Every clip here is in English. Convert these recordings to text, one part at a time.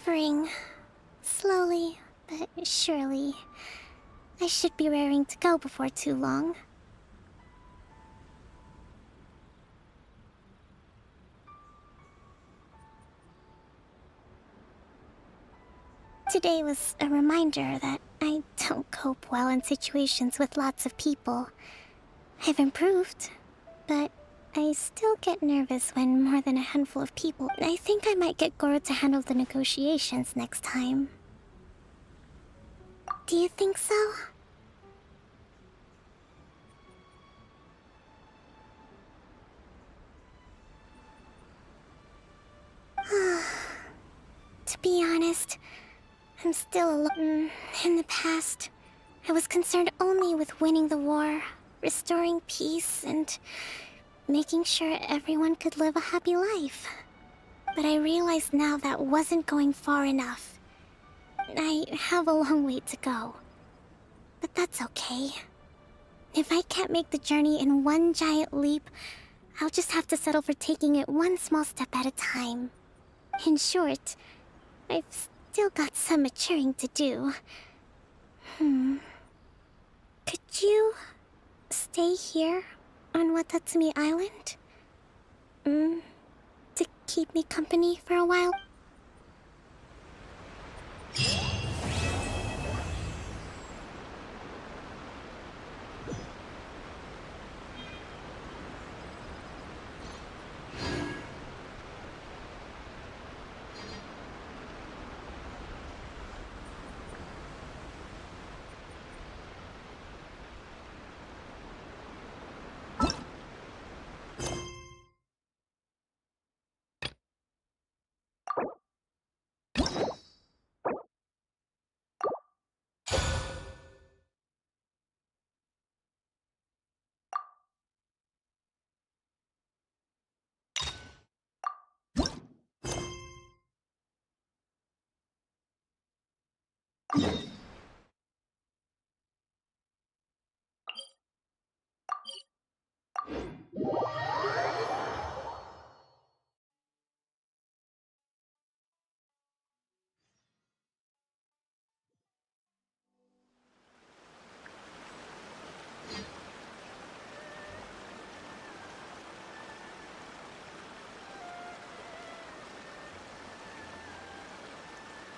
recovering. Slowly, but surely. I should be raring to go before too long. Today was a reminder that I don't cope well in situations with lots of people. I've improved, but I still get nervous when more than a handful of people. I think I might get Goro to handle the negotiations next time. Do you think so? To be honest, I'm still alone. In the past, I was concerned only with winning the war, restoring peace, and making sure everyone could live a happy life. But I realize now that wasn't going far enough. I have a long way to go. But that's okay. If I can't make the journey in one giant leap, I'll just have to settle for taking it one small step at a time. In short, I've still got some maturing to do. Could you stay here on Watatsumi Island? To keep me company for a while?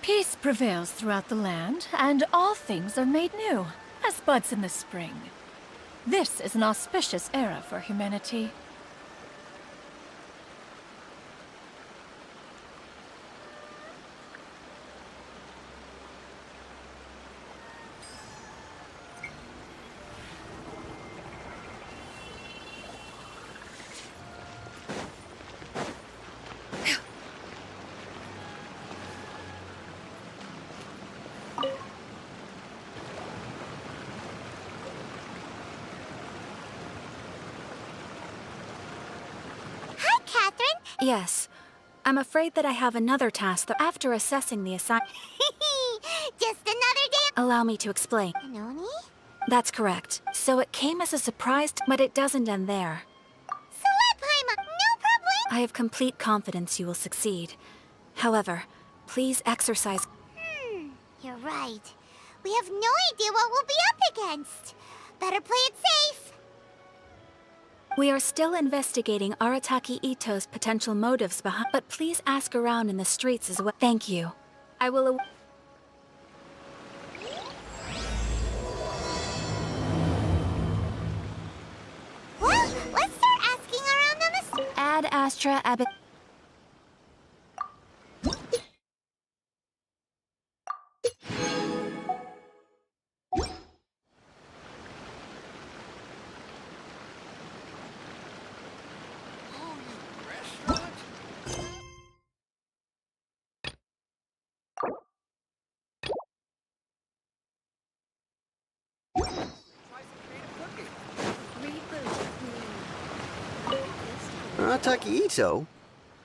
Peace prevails throughout the land, and all things are made new, as buds in the spring. This is an auspicious era for humanity. Yes. I'm afraid that I have another task that after assessing the assignment... Just another day. Allow me to explain. Noni? That's correct. So it came as a surprise, but it doesn't end there. Paima, no problem. I have complete confidence you will succeed. However, please exercise... You're right. We have no idea what we'll be up against. Better play it safe. We are still investigating Arataki Ito's potential motives behind... But please ask around in the streets as well. Thank you. I will... Well, let's start asking around on the street. Ad Astra Ab... Arataki Ito?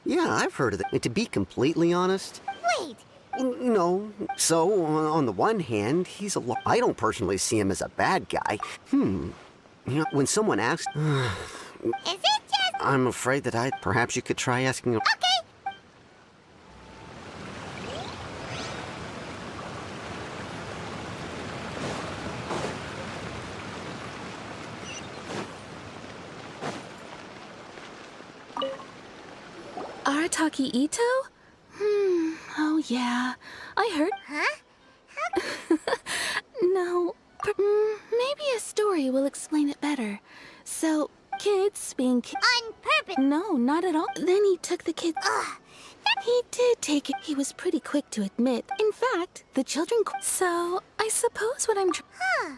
Yeah, I've heard of it. And to be completely honest... Wait, No. So, on the one hand, he's a I don't personally see him as a bad guy. You know, when someone asks... is it just... I'm afraid that perhaps you could try asking him... Okay. Arataki Ito? Oh yeah. I heard. Huh? No. Maybe a story will explain it better. So, kids being On purpose. No, not at all. Then he took the kids. Ugh. He did take it. He was pretty quick to admit. In fact, the children. So, I suppose what I'm. Huh.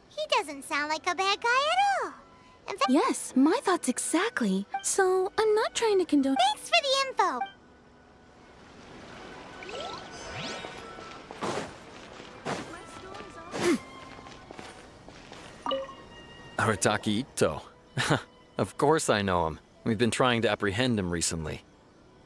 He doesn't sound like a bad guy at all. In fact, Yes, my thoughts exactly. So, I'm not trying to condone. thanks for the info. Arataki Ito. Of course I know him. We've been trying to apprehend him recently.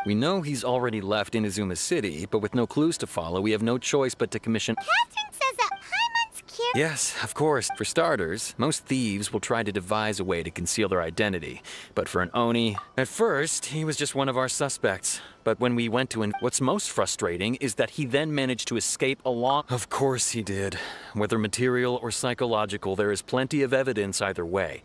We know he's already left Inazuma City, but with no clues to follow, we have no choice but to commission. Catherine says that Paimon's curious. Yes, of course. For starters, most thieves will try to devise a way to conceal their identity. But for an Oni, at first, he was just one of our suspects. But when we went to what's most frustrating is that he then managed to escape along. Of course he did. Whether material or psychological, there is plenty of evidence either way.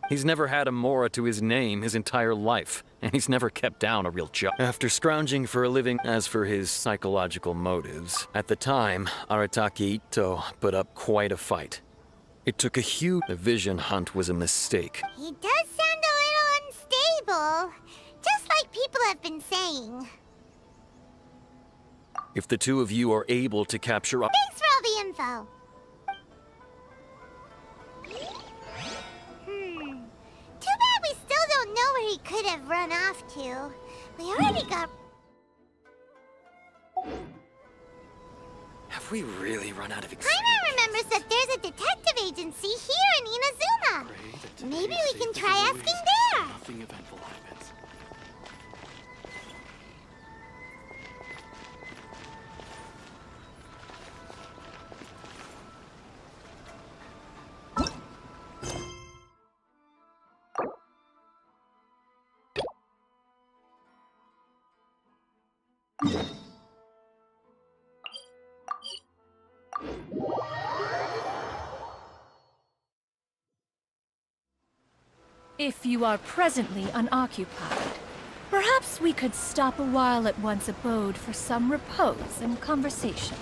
He's never had a Mora to his name his entire life, and he's never kept down a real job. After scrounging for a living, as for his psychological motives, at the time, Arataki Ito put up quite a fight. It took a huge... The vision hunt was a mistake. He does sound a little unstable. Just like people have been saying. If the two of you are able to capture up... Thanks for all the info. Too bad we still don't know where he could have run off to. We already got... Have we really run out of Paimon remembers that there's a detective agency here in Inazuma. Maybe we can try asking there. Nothing eventful happens. If you are presently unoccupied, perhaps we could stop a while at one's abode for some repose and conversation.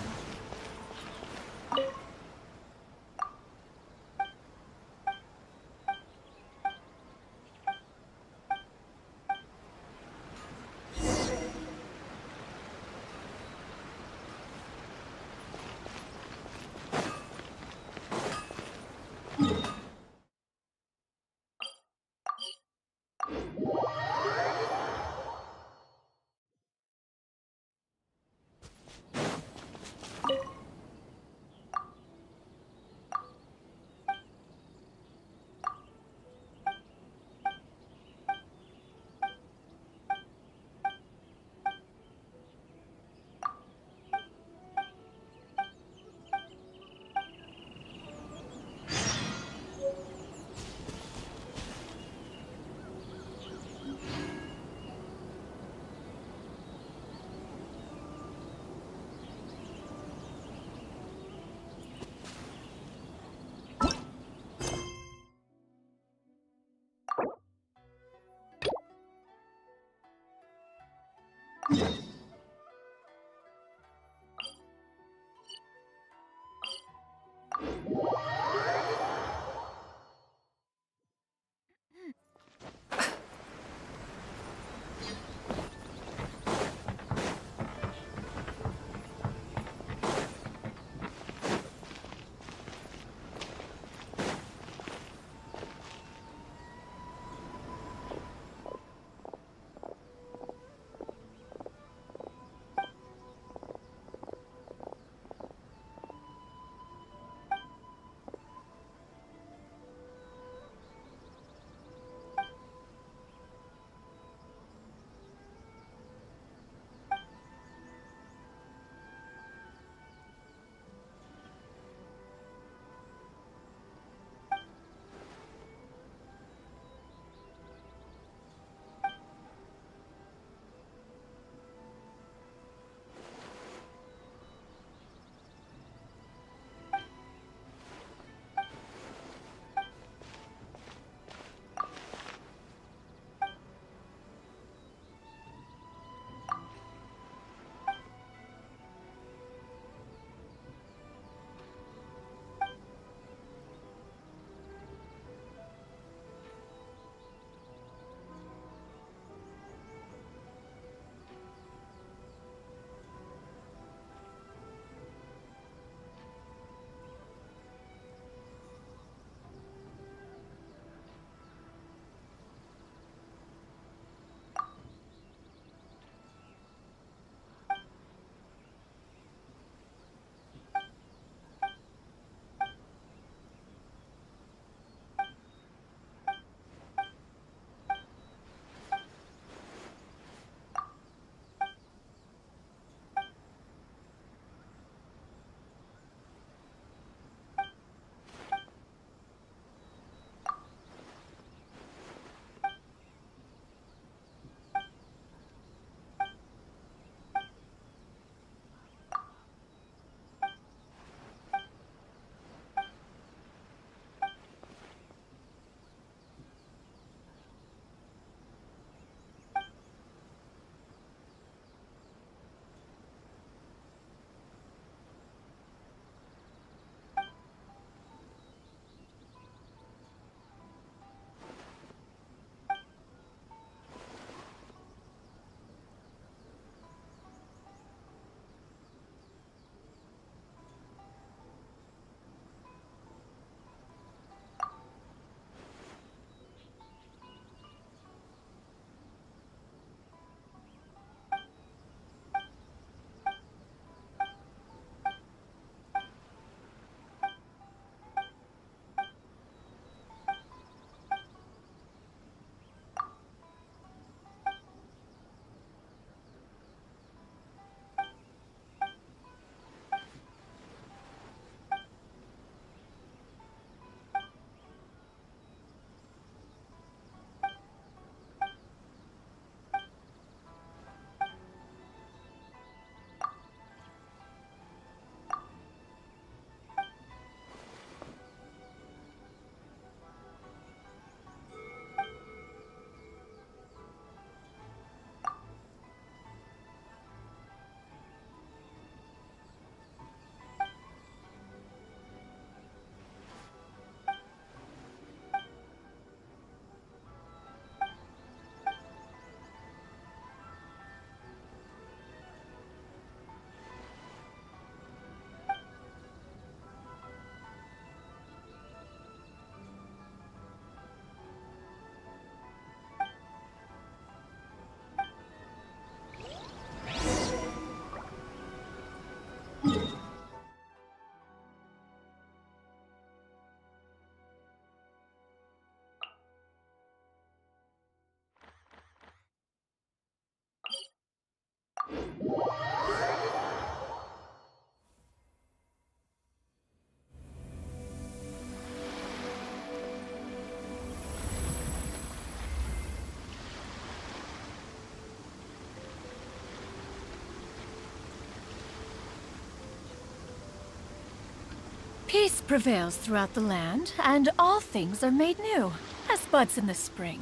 prevails throughout the land, and all things are made new, as buds in the spring.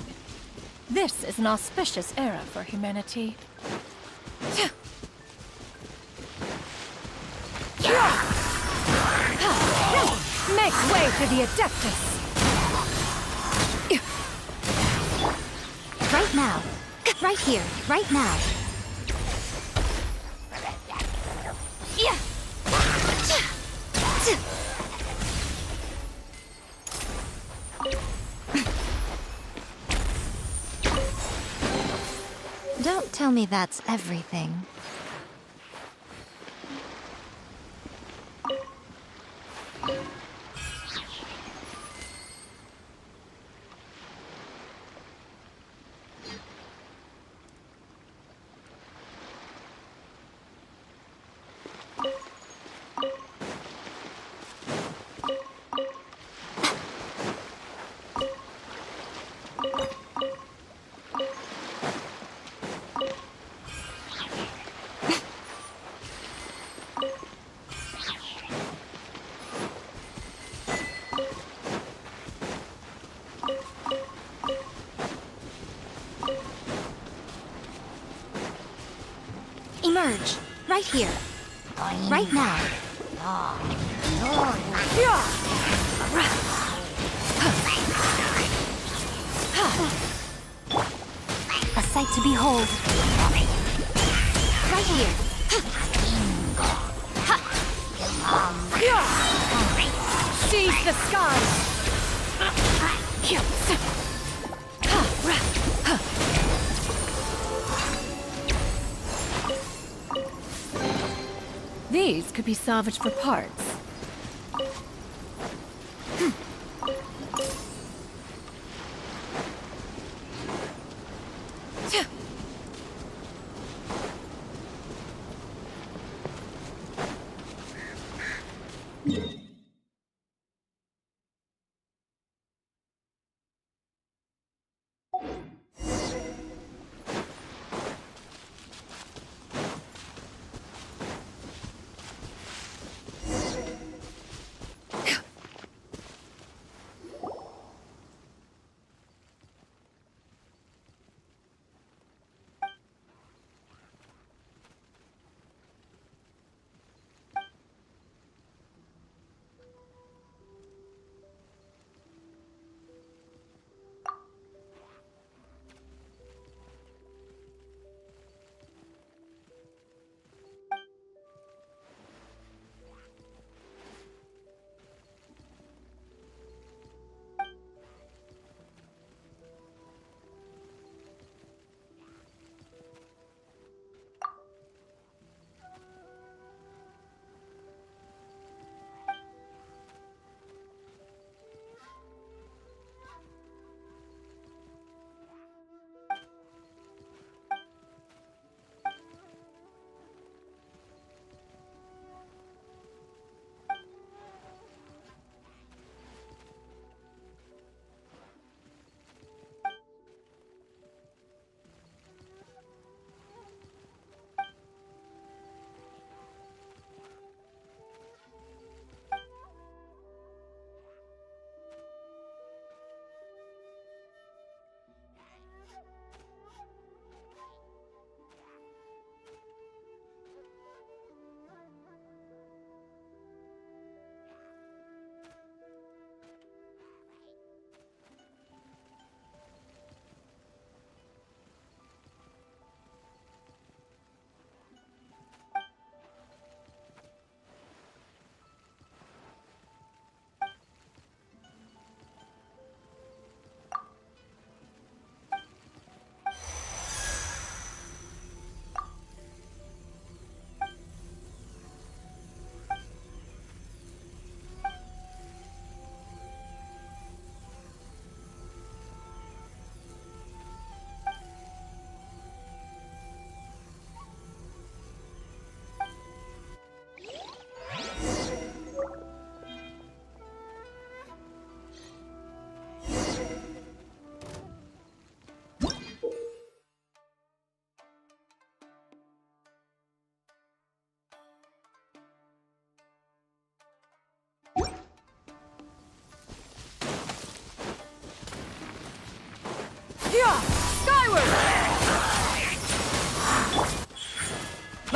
This is an auspicious era for humanity. Make way for the Adeptus! Right now. Right here. Right now. Don't tell me that's everything. Emerge. Right here. Right now. A sight to behold. Right here. Seize the skies! These could be salvaged for parts.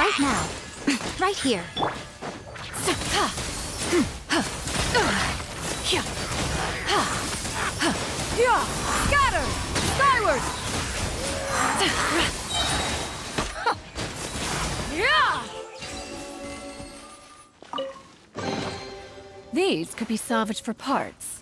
Right now. Right here. Scatter! Skyward! These could be salvaged for parts.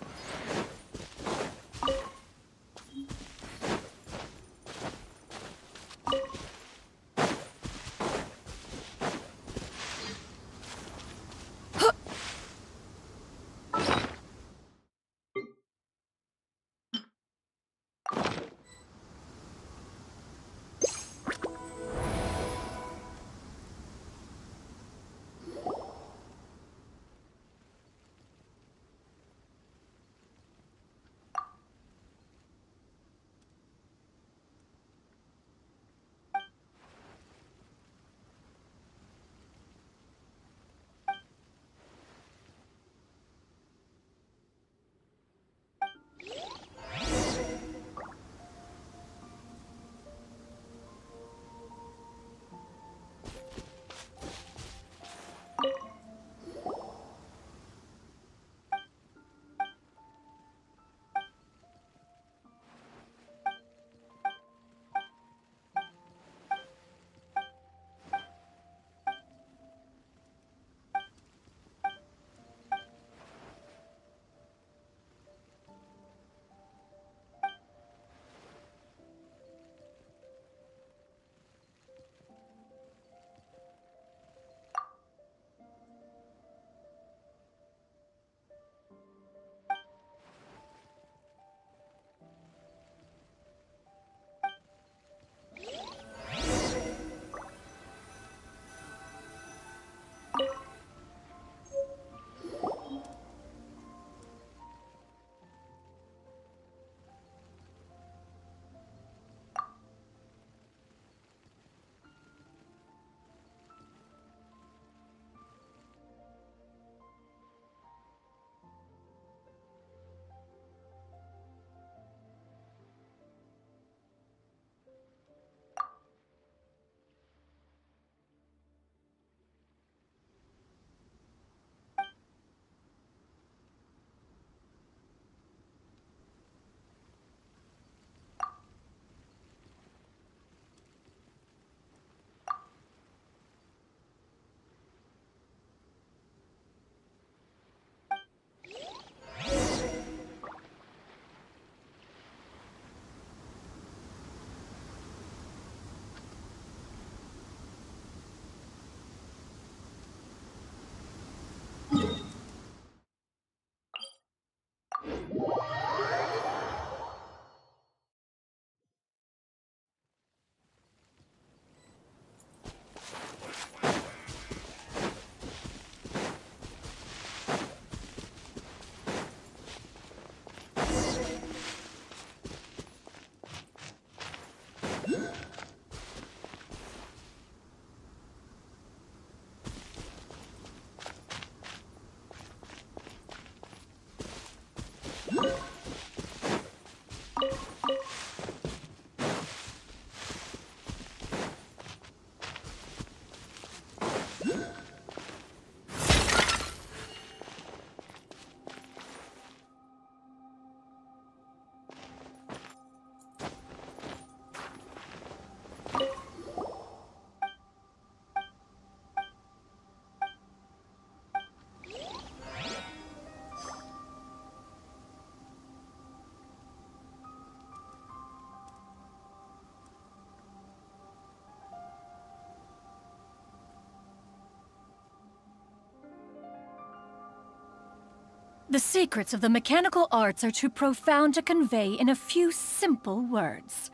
The secrets of the mechanical arts are too profound to convey in a few simple words.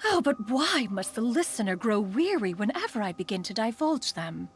Oh, but why must the listener grow weary whenever I begin to divulge them?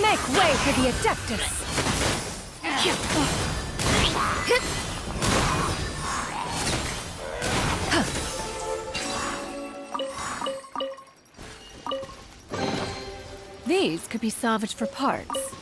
Make way for the Adeptus! These could be salvaged for parts.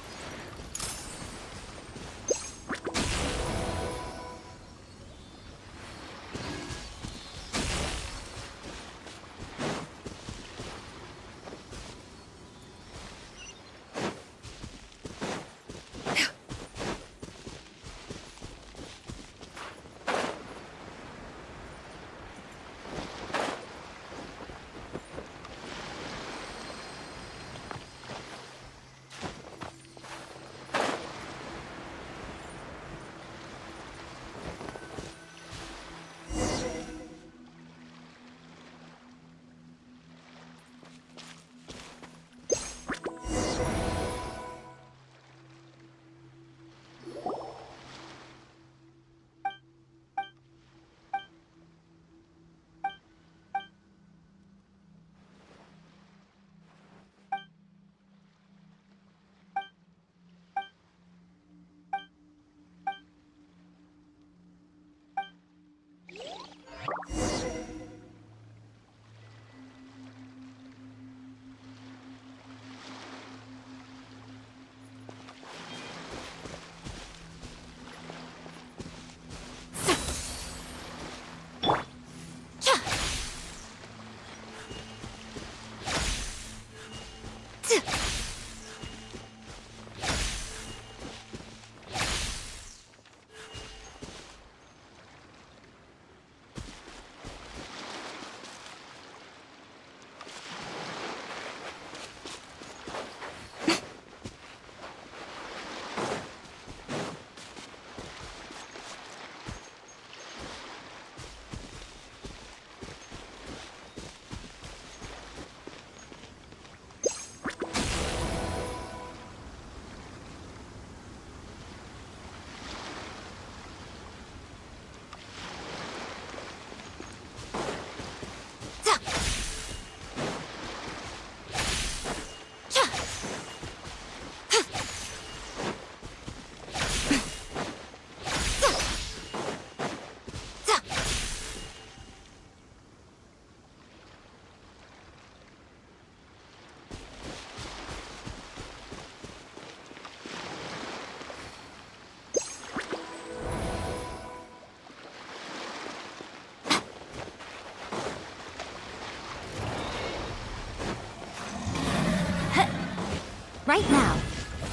Right now.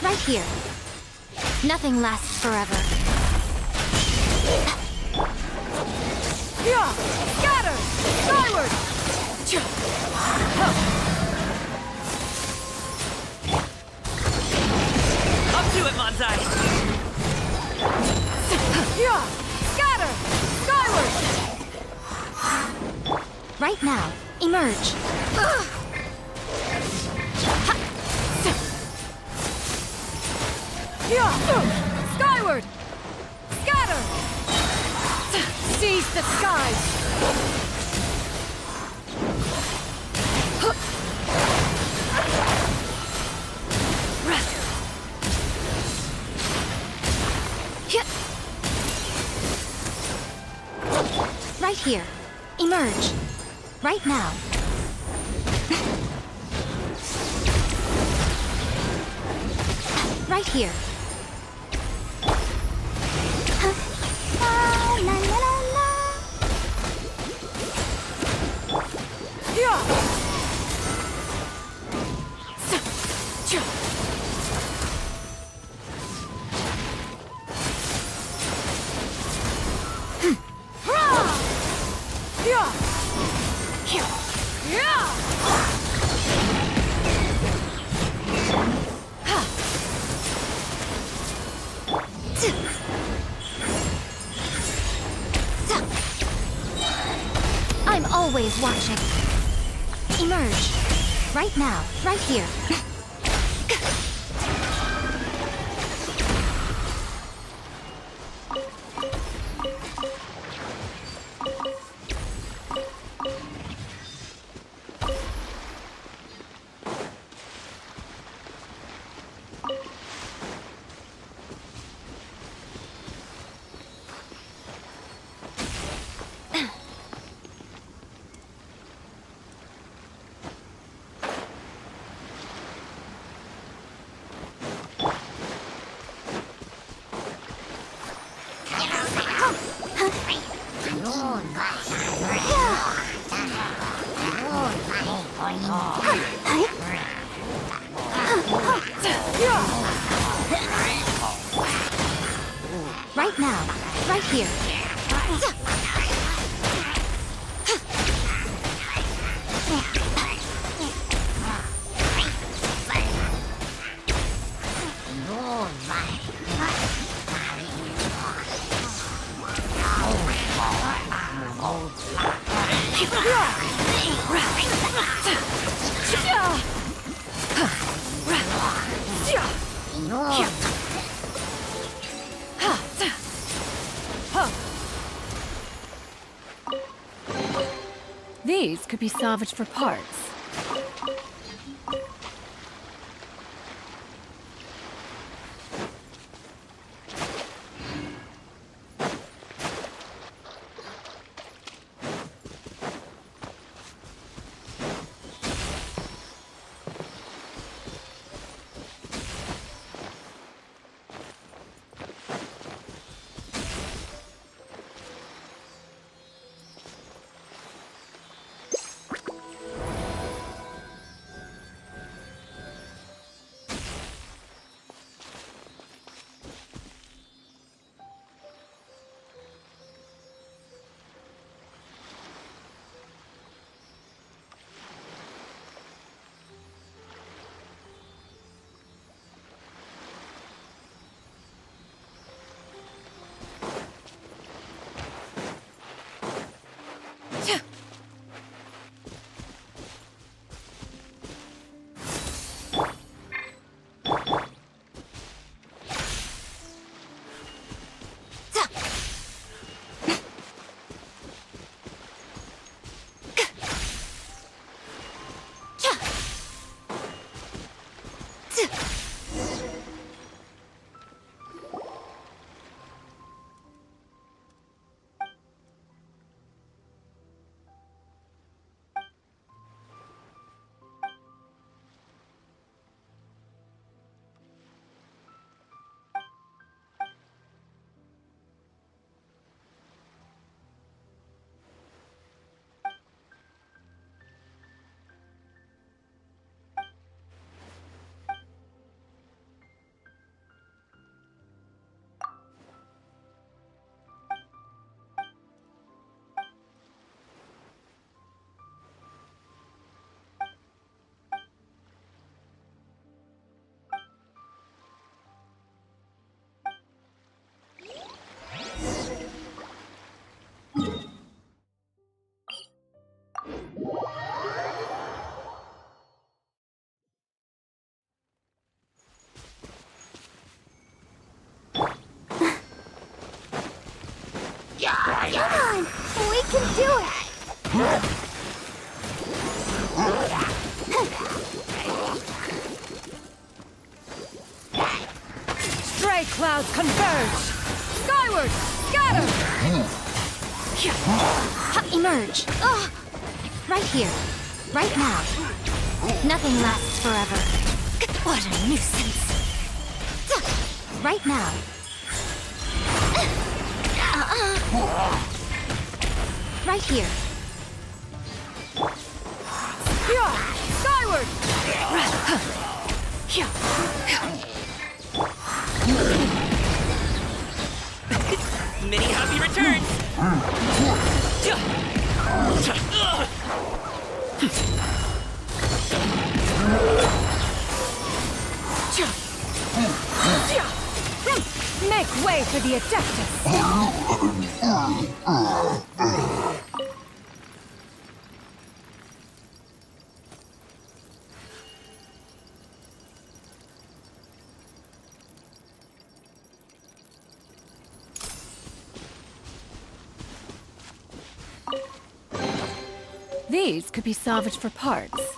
Right here. Nothing lasts forever. Yeah! Scatter! Skyward! Up to it, Manzai! Yeah! Scatter! Skyward! Right now. Emerge. Yeah! Skyward! Scatter! Seize the skies! Right here. Emerge. Right now. Right here. La, la, la, la, la. Yeah! I'm always watching. Emerge. Right now. Right here. Right now. Right here. These could be salvaged for parts. Come on! We can do it! Stray clouds converge! Skyward! Scatter! Emerge. Right here. Right now. Nothing lasts forever. What a nuisance. Right now. Right here. Skyward! Many happy returns! Make way for the Adeptus! These could be salvaged for parts.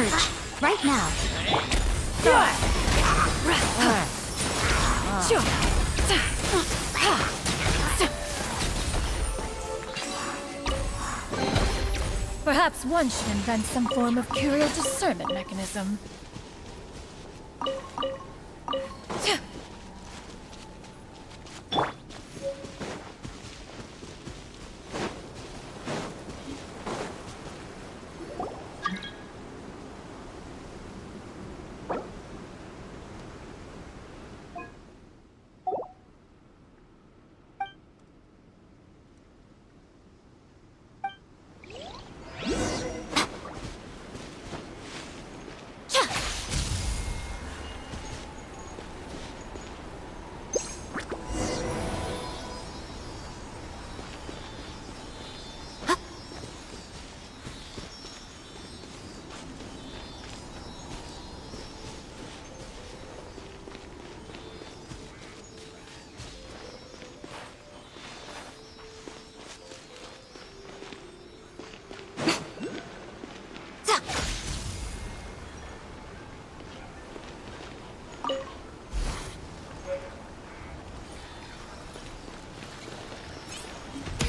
Emerge! Right now! Perhaps one should invent some form of curial discernment mechanism.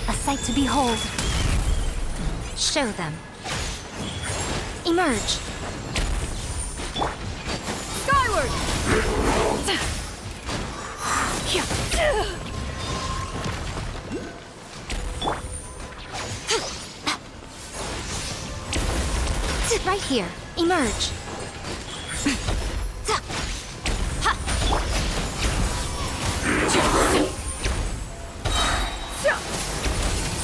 A sight to behold. Show them. Emerge! Skyward! Right here. Emerge!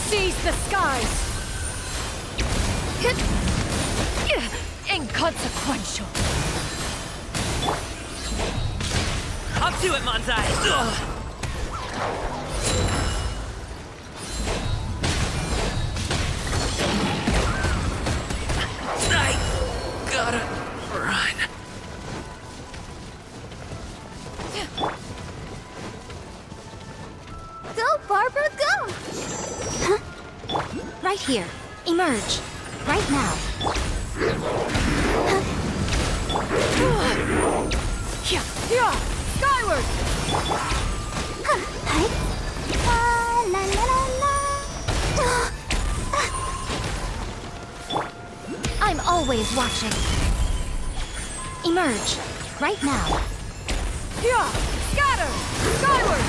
Seize the skies! Inconsequential. Up to it, Manzai! Ugh. I gotta run. Go, Barbara, go! Right here. Emerge! Right now! Skyward! La la la la. I'm always watching. Emerge! Right now! Scatter! Skyward!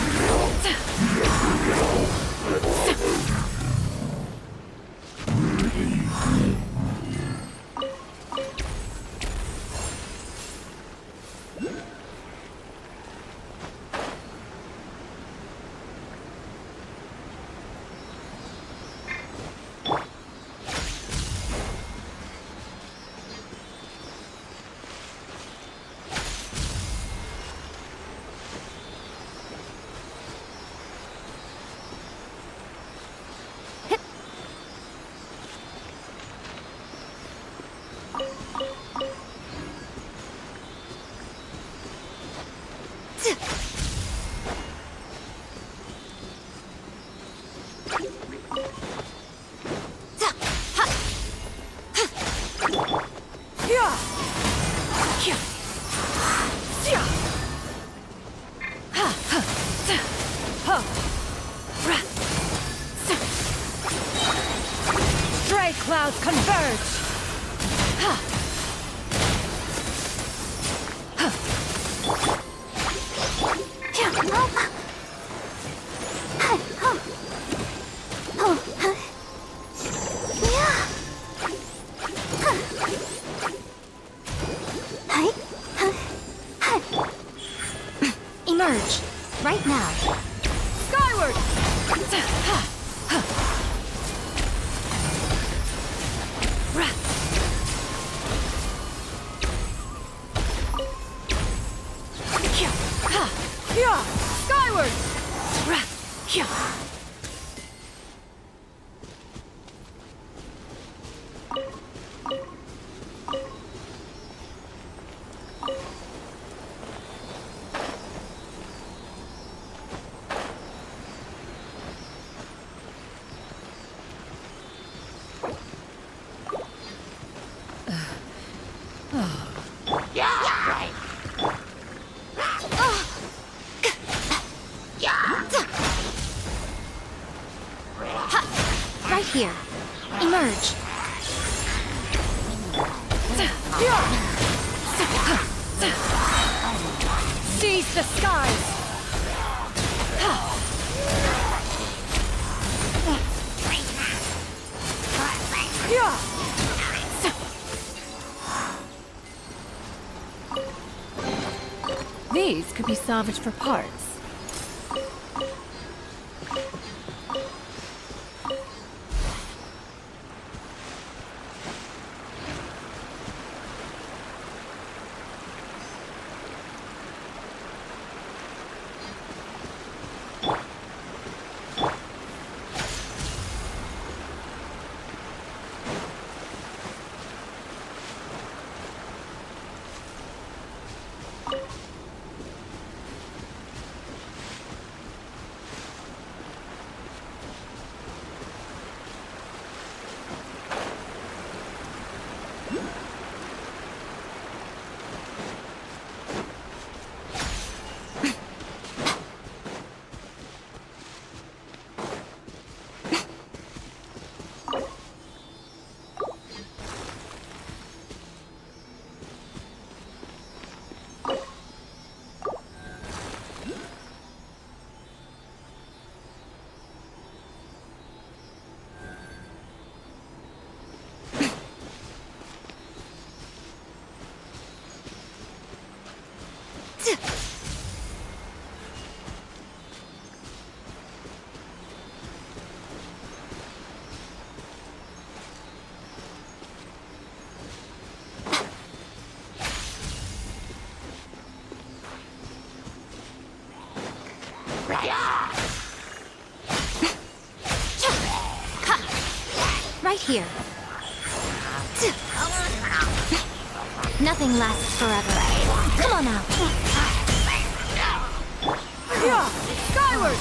Stray clouds converge! Emerge! Right now! Skyward! Skyward! here. Emerge. Seize the skies! These could be salvaged for parts. Right here. Nothing lasts forever. Come on out. Skyward!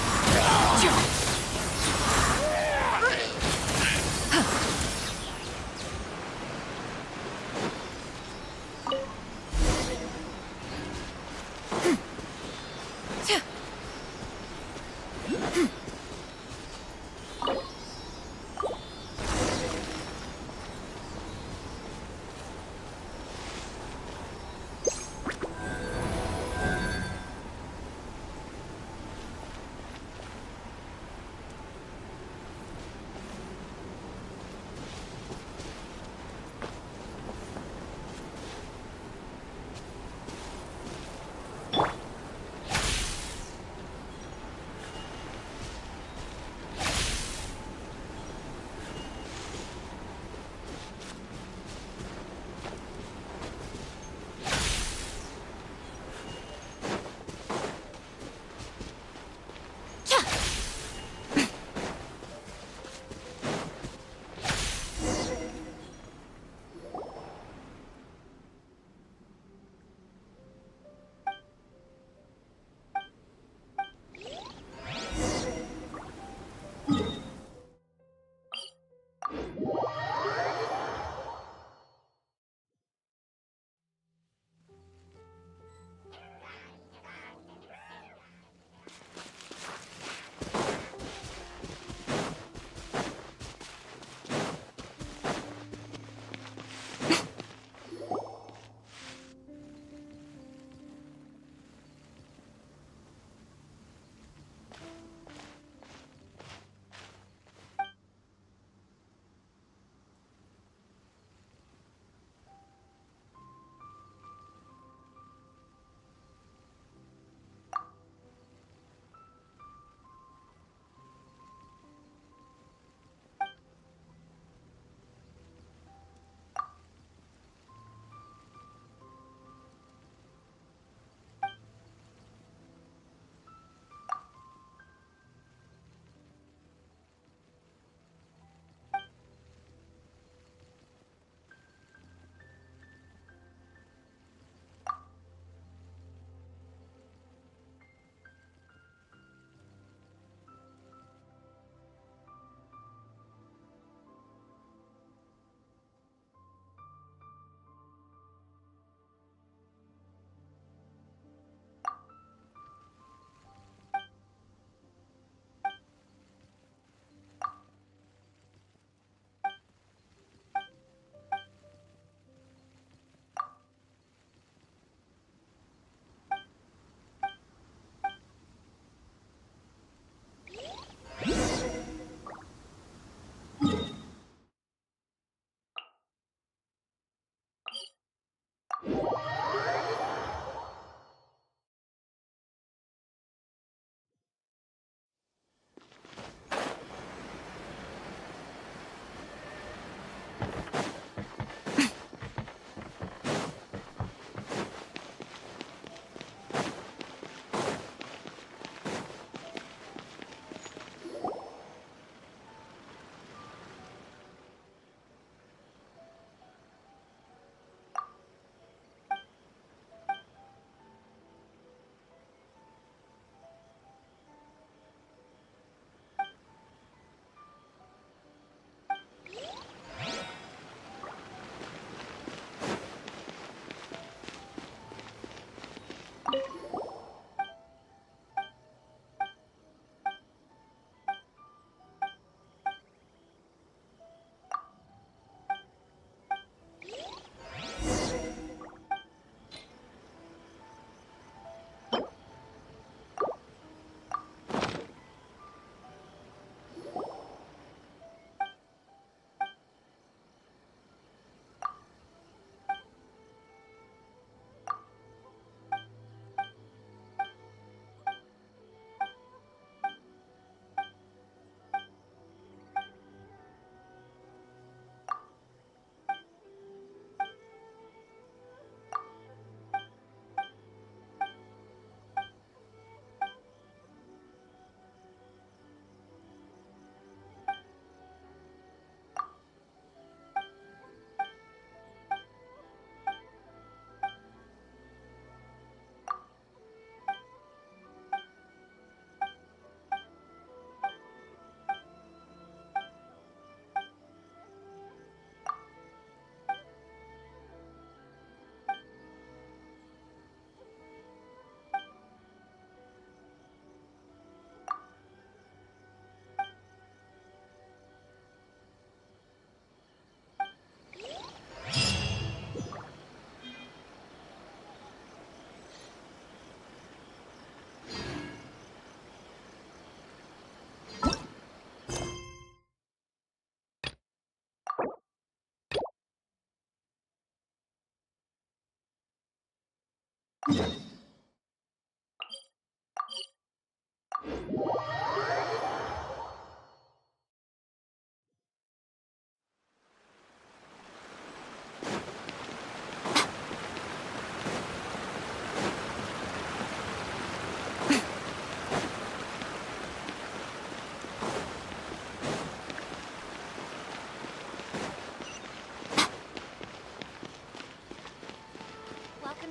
Welcome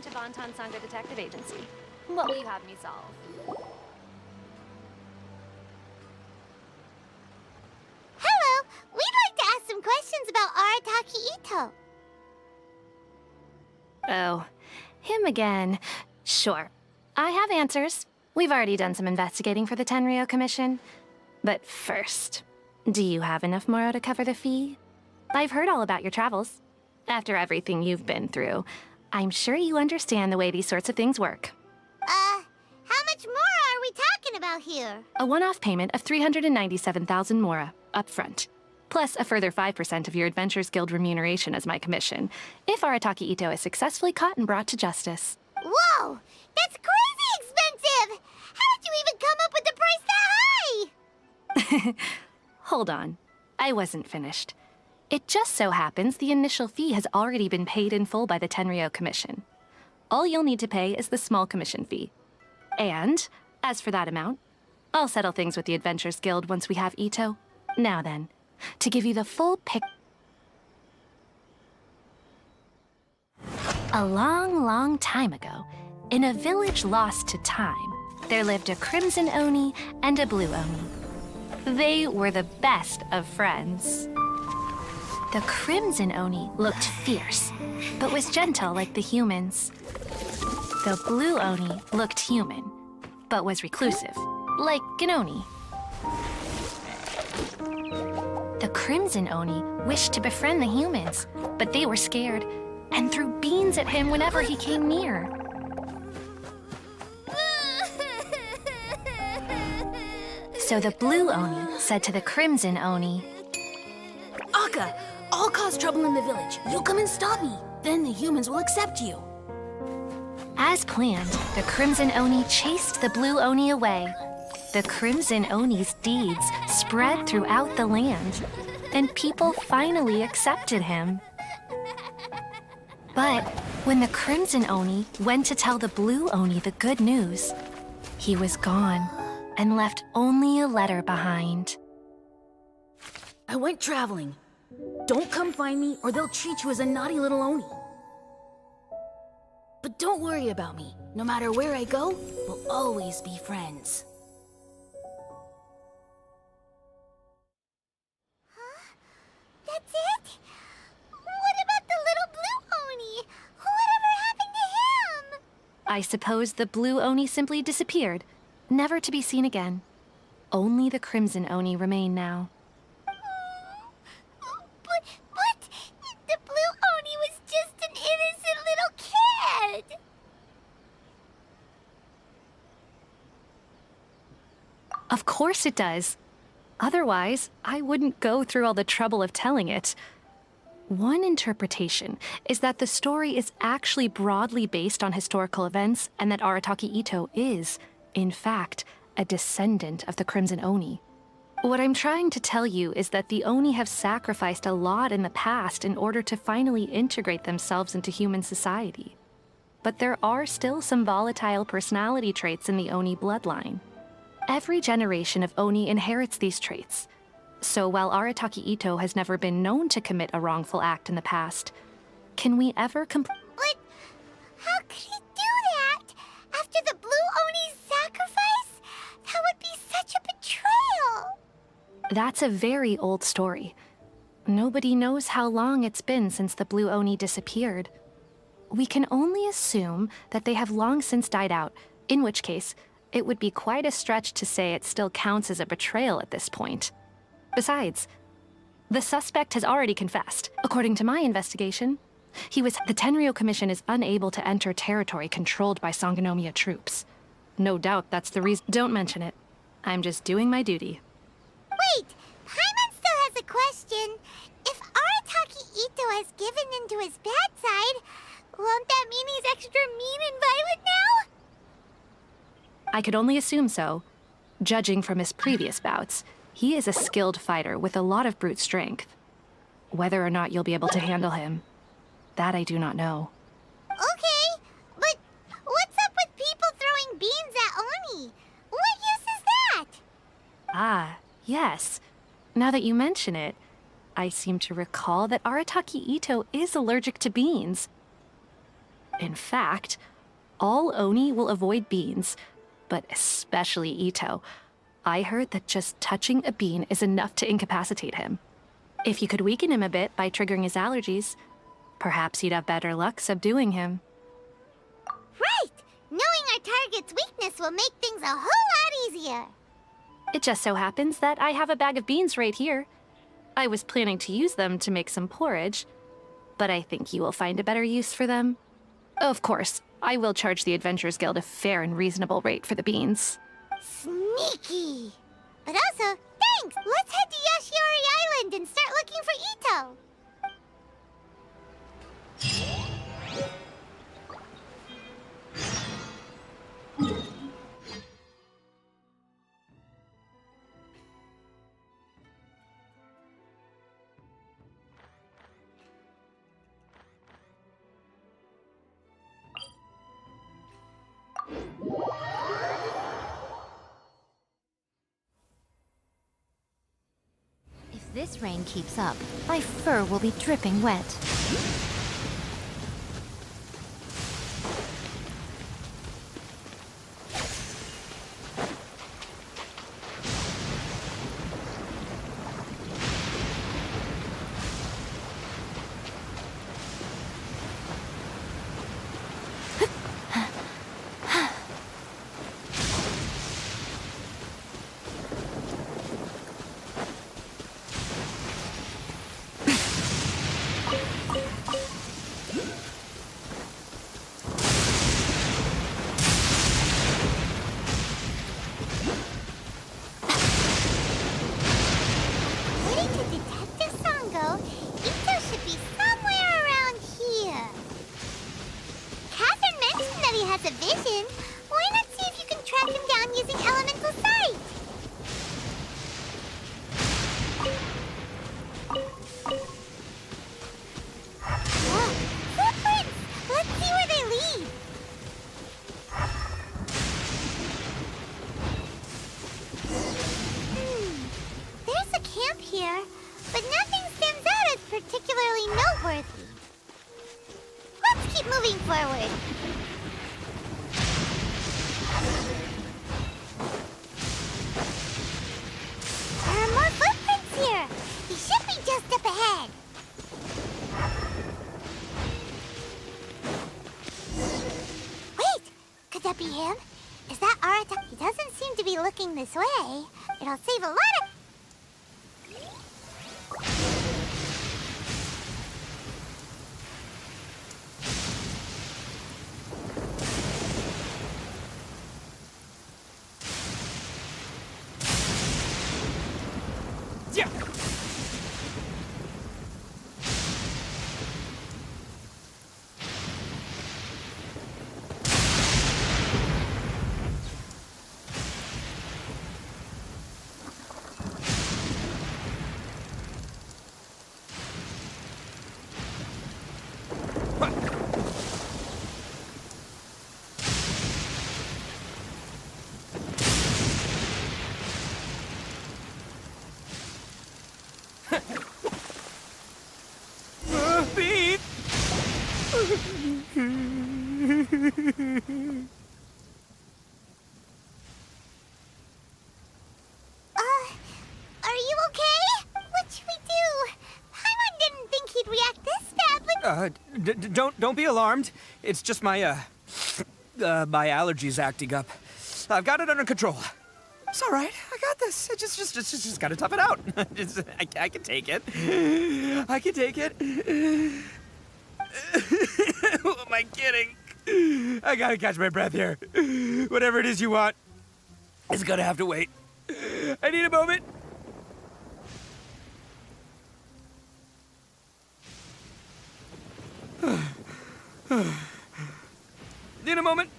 to Bonton Sangha Detective Agency. What will you have me solve? Hello! We'd like to ask some questions about Arataki Ito. Oh, him again. Sure. I have answers. We've already done some investigating for the Tenryo Commission. But first, do you have enough Moro to cover the fee? I've heard all about your travels. After everything you've been through, I'm sure you understand the way these sorts of things work. How much more are we talking about here? A one-off payment of 397,000 Mora, up front. Plus a further 5% of your Adventures Guild remuneration as my commission, if Arataki Ito is successfully caught and brought to justice. Whoa! That's crazy expensive! How did you even come up with the price that high? Hold on. I wasn't finished. It just so happens the initial fee has already been paid in full by the Tenryo Commission. All you'll need to pay is the small commission fee. And, as for that amount, I'll settle things with the Adventures Guild once we have Ito. Now then, to give you the full pic... A long, long time ago, in a village lost to time, there lived a Crimson Oni and a Blue Oni. They were the best of friends. The Crimson Oni looked fierce, but was gentle like the humans. The Blue Oni looked human, but was reclusive, like an Oni. The Crimson Oni wished to befriend the humans, but they were scared and threw beans at him whenever he came near. So the Blue Oni said to the Crimson Oni, Akka, I'll cause trouble in the village. You come and stop me. Then the humans will accept you. As planned, the Crimson Oni chased the Blue Oni away. The Crimson Oni's deeds spread throughout the land, and people finally accepted him. But when the Crimson Oni went to tell the Blue Oni the good news, he was gone and left only a letter behind. I went traveling. Don't come find me or they'll treat you as a naughty little Oni. But don't worry about me. No matter where I go, we'll always be friends. That's it? What about the little Blue Oni? Whatever happened to him? I suppose the Blue Oni simply disappeared, never to be seen again. Only the Crimson Oni remain now. But the Blue Oni was just an innocent little kid. Of course it does. Otherwise, I wouldn't go through all the trouble of telling it. One interpretation is that the story is actually broadly based on historical events and that Arataki Ito is, in fact, a descendant of the Crimson Oni. What I'm trying to tell you is that the Oni have sacrificed a lot in the past in order to finally integrate themselves into human society. But there are still some volatile personality traits in the Oni bloodline. Every generation of Oni inherits these traits. So while Arataki Ito has never been known to commit a wrongful act in the past, can we ever But how could he do that? After the Blue Oni's sacrifice? That would be such a betrayal. That's a very old story. Nobody knows how long it's been since the Blue Oni disappeared. We can only assume that they have long since died out, in which case, it would be quite a stretch to say it still counts as a betrayal at this point. Besides, the suspect has already confessed. According to my investigation, the Tenryo Commission is unable to enter territory controlled by Sangonomiya troops. No doubt that's the reason. Don't mention it. I'm just doing my duty. Wait, Paimon still has a question. If Arataki Ito has given in to his bad side, Won't that mean he's extra mean and violent now? I could only assume so. Judging from his previous bouts, he is a skilled fighter with a lot of brute strength. Whether or not you'll be able to handle him, that I do not know. Okay, but what's up with people throwing beans at Oni? What use is that? Ah, yes. Now that you mention it, I seem to recall that Arataki Ito is allergic to beans. In fact, all Oni will avoid beans, but especially Ito. I heard that just touching a bean is enough to incapacitate him. If you could weaken him a bit by triggering his allergies, perhaps you'd have better luck subduing him. Right! Knowing our target's weakness will make things a whole lot easier. It just so happens that I have a bag of beans right here. I was planning to use them to make some porridge, but I think you will find a better use for them. Of course, I will charge the Adventurers Guild a fair and reasonable rate for the beans. Sneaky! But also, thanks! Let's head to Yashiori Island and start looking for Ito! If this rain keeps up, my fur will be dripping wet. According to Detective Sango, Ito should be somewhere around here. Catherine mentioned that he has a vision. Why not see if you can track him down using elemental sight? Look, footprints! Let's see where they lead. There's a camp here, but nothing stands out as particularly noteworthy. Let's keep moving forward. There are more footprints here. He should be just up ahead. Wait, could that be him? Is that Arata? He doesn't seem to be looking this way. It'll save a lot of... Yeah. Beat. Are you okay? What should we do? Paimon didn't think he'd react this badly. Don't be alarmed. It's just my my allergies acting up. I've got it under control. It's all right. I got this. Just gotta tough it out. I can take it. I can take it. Who am I kidding? I gotta catch my breath here. Whatever it is you want, it's gonna have to wait. I need a moment. Need a moment.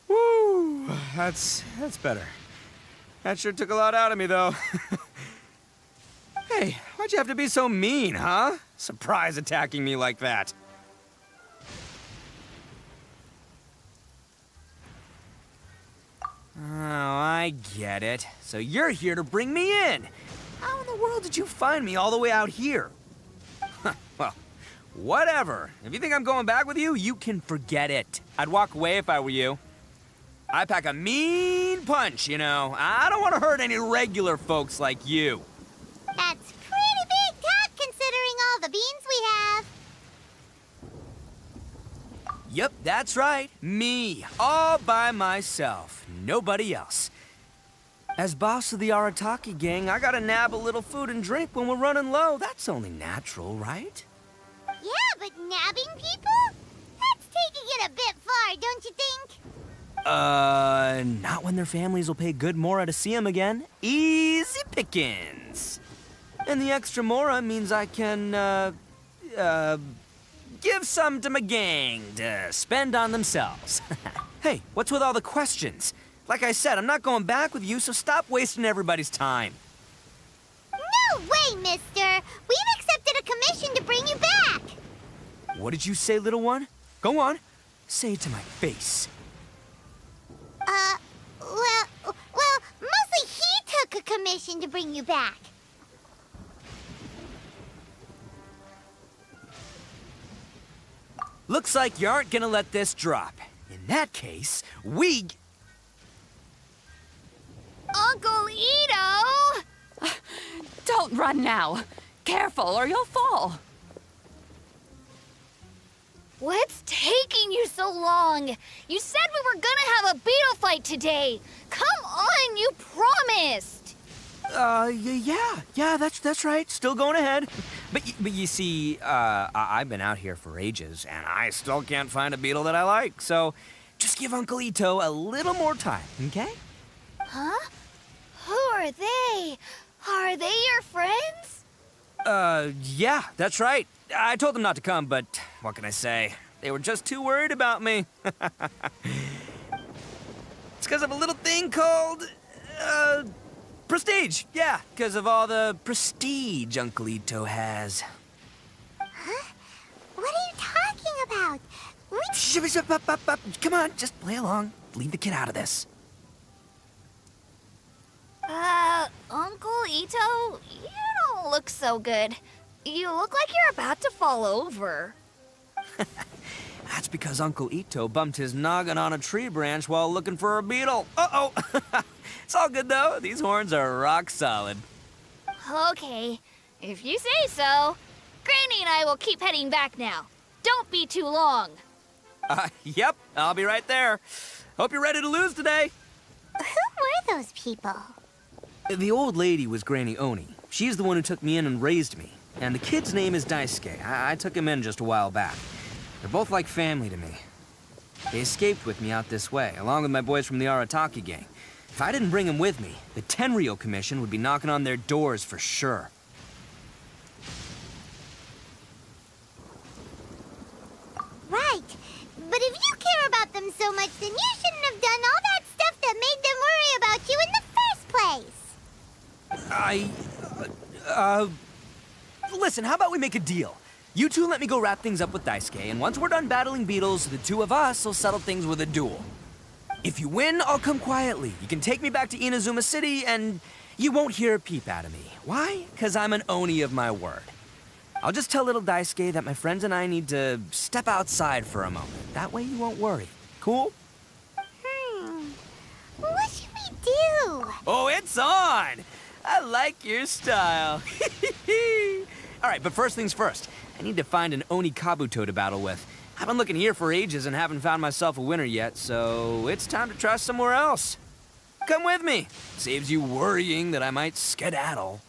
Woo, that's better. That sure took a lot out of me, though. Hey, why'd you have to be so mean, huh? Surprise attacking me like that. Oh, I get it. So you're here to bring me in. How in the world did you find me all the way out here? Well, whatever. If you think I'm going back with you, you can forget it. I'd walk away if I were you. I pack a mean punch, you know. I don't want to hurt any regular folks like you. That's pretty big talk considering all the beans we have. Yep, that's right. Me. All by myself. Nobody else. As boss of the Arataki gang, I gotta nab a little food and drink when we're running low. That's only natural, right? Yeah, but nabbing people? That's taking it a bit far, don't you think? Not when their families will pay good mora to see them again. Easy pickings. And the extra mora means I can, give some to my gang to spend on themselves. Hey, what's with all the questions? Like I said, I'm not going back with you, so stop wasting everybody's time. No way, mister! We've accepted a commission to bring you back! What did you say, little one? Go on. Say it to my face. Well, mostly he took a commission to bring you back. Looks like you aren't gonna let this drop. In that case, we... Uncle Ito! Don't run now. Careful or you'll fall. What's taking you so long? You said we were gonna have a beetle fight today. Come on, you promised. Yeah, that's right. Still going ahead. But you see, I've been out here for ages, and I still can't find a beetle that I like. So just give Uncle Ito a little more time, okay? Huh? Who are they? Are they your friends? Yeah, that's right. I told them not to come, but what can I say? They were just too worried about me. It's because of a little thing called, prestige. Yeah, because of all the prestige Uncle Ito has. Huh? What are you talking about? Come on, just play along. Leave the kid out of this. Uncle Ito, you don't look so good. You look like you're about to fall over. That's because Uncle Ito bumped his noggin on a tree branch while looking for a beetle. Uh-oh. It's all good, though. These horns are rock solid. Okay, if you say so. Granny and I will keep heading back now. Don't be too long. Yep, I'll be right there. Hope you're ready to lose today. Who were those people? The old lady was Granny Oni. She's the one who took me in and raised me. And the kid's name is Daisuke. I took him in just a while back. They're both like family to me. They escaped with me out this way, along with my boys from the Arataki gang. If I didn't bring them with me, the Tenryou Commission would be knocking on their doors for sure. Right. But if you care about them so much, then you shouldn't have done all that stuff that made them worry about you in the first place. Listen, how about we make a deal? You two let me go wrap things up with Daisuke, and once we're done battling beetles, the two of us will settle things with a duel. If you win, I'll come quietly. You can take me back to Inazuma City, and you won't hear a peep out of me. Why? Because I'm an Oni of my word. I'll just tell little Daisuke that my friends and I need to step outside for a moment. That way you won't worry. Cool? What should we do? Oh, it's on! I like your style. All right, but first things first. I need to find an Oni Kabuto to battle with. I've been looking here for ages and haven't found myself a winner yet, so it's time to try somewhere else. Come with me. Saves you worrying that I might skedaddle.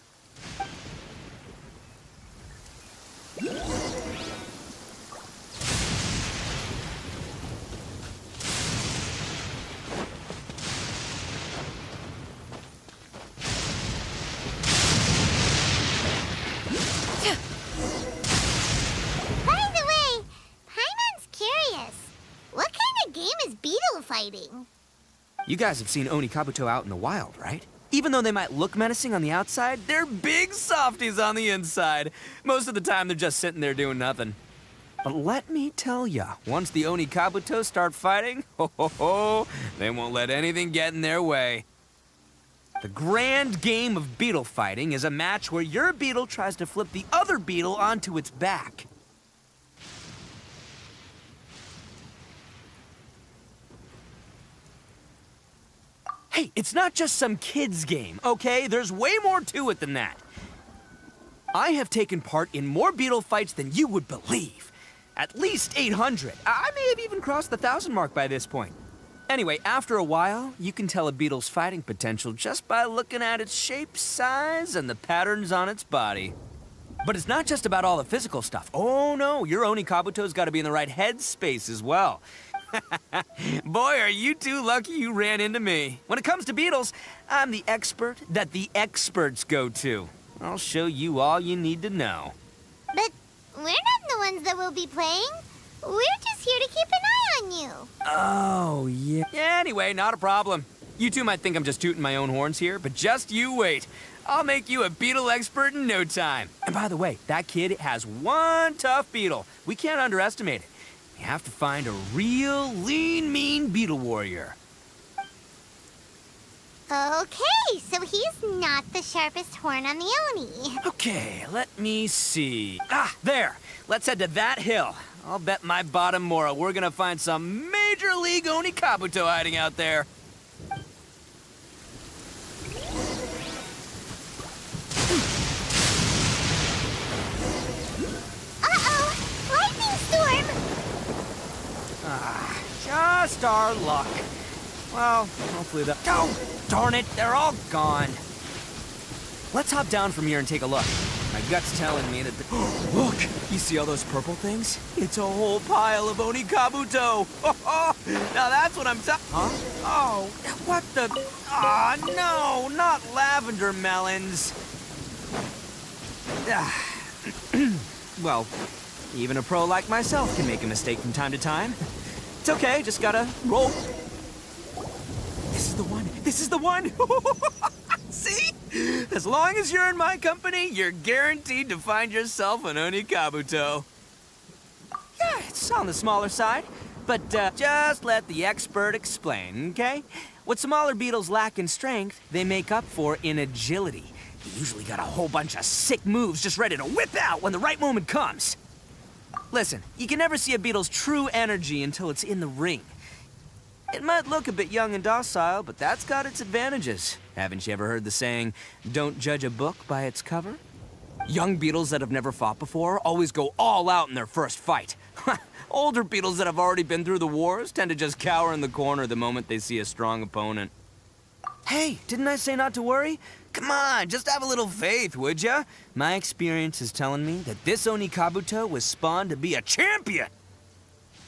fighting. You guys have seen Oni Kabuto out in the wild, right? Even though they might look menacing on the outside, they're big softies on the inside. Most of the time, they're just sitting there doing nothing. But let me tell ya, once the Oni Kabuto start fighting, they won't let anything get in their way. The grand game of beetle fighting is a match where your beetle tries to flip the other beetle onto its back. Hey, it's not just some kid's game, okay? There's way more to it than that. I have taken part in more beetle fights than you would believe. At least 800. I may have even crossed the 1,000 mark by this point. Anyway, after a while, you can tell a beetle's fighting potential just by looking at its shape, size, and the patterns on its body. But it's not just about all the physical stuff. Oh no, your Oni Kabuto's got to be in the right headspace as well. Boy, are you two lucky you ran into me. When it comes to beetles, I'm the expert that the experts go to. I'll show you all you need to know. But we're not the ones that will be playing. We're just here to keep an eye on you. Oh, yeah. Anyway, not a problem. You two might think I'm just tooting my own horns here, but just you wait. I'll make you a beetle expert in no time. And by the way, that kid has one tough beetle. We can't underestimate it. You have to find a real lean, mean beetle warrior. Okay, so he's not the sharpest horn on the Oni. Okay, let me see. Ah, there. Let's head to that hill. I'll bet my bottom moral we're gonna find some major league Oni Kabuto hiding out there. Uh-oh! Lightning storm! Just our luck. Well, hopefully that... Oh, darn it, they're all gone. Let's hop down from here and take a look. My gut's telling me that the... Look! You see all those purple things? It's a whole pile of Oni Kabuto! Now that's what I'm talking... Huh? Oh, what the... Ah, no! Not lavender melons! Well, even a pro like myself can make a mistake from time to time. It's okay, just gotta roll. This is the one! This is the one! See? As long as you're in my company, you're guaranteed to find yourself an Oni Kabuto. Yeah, it's on the smaller side, but just let the expert explain, okay? What smaller beetles lack in strength, they make up for in agility. You usually got a whole bunch of sick moves just ready to whip out when the right moment comes. Listen, you can never see a beetle's true energy until it's in the ring. It might look a bit young and docile, but that's got its advantages. Haven't you ever heard the saying, don't judge a book by its cover? Young beetles that have never fought before always go all out in their first fight. Older beetles that have already been through the wars tend to just cower in the corner the moment they see a strong opponent. Hey, didn't I say not to worry? Come on, just have a little faith, would ya? My experience is telling me that this Oni Kabuto was spawned to be a champion.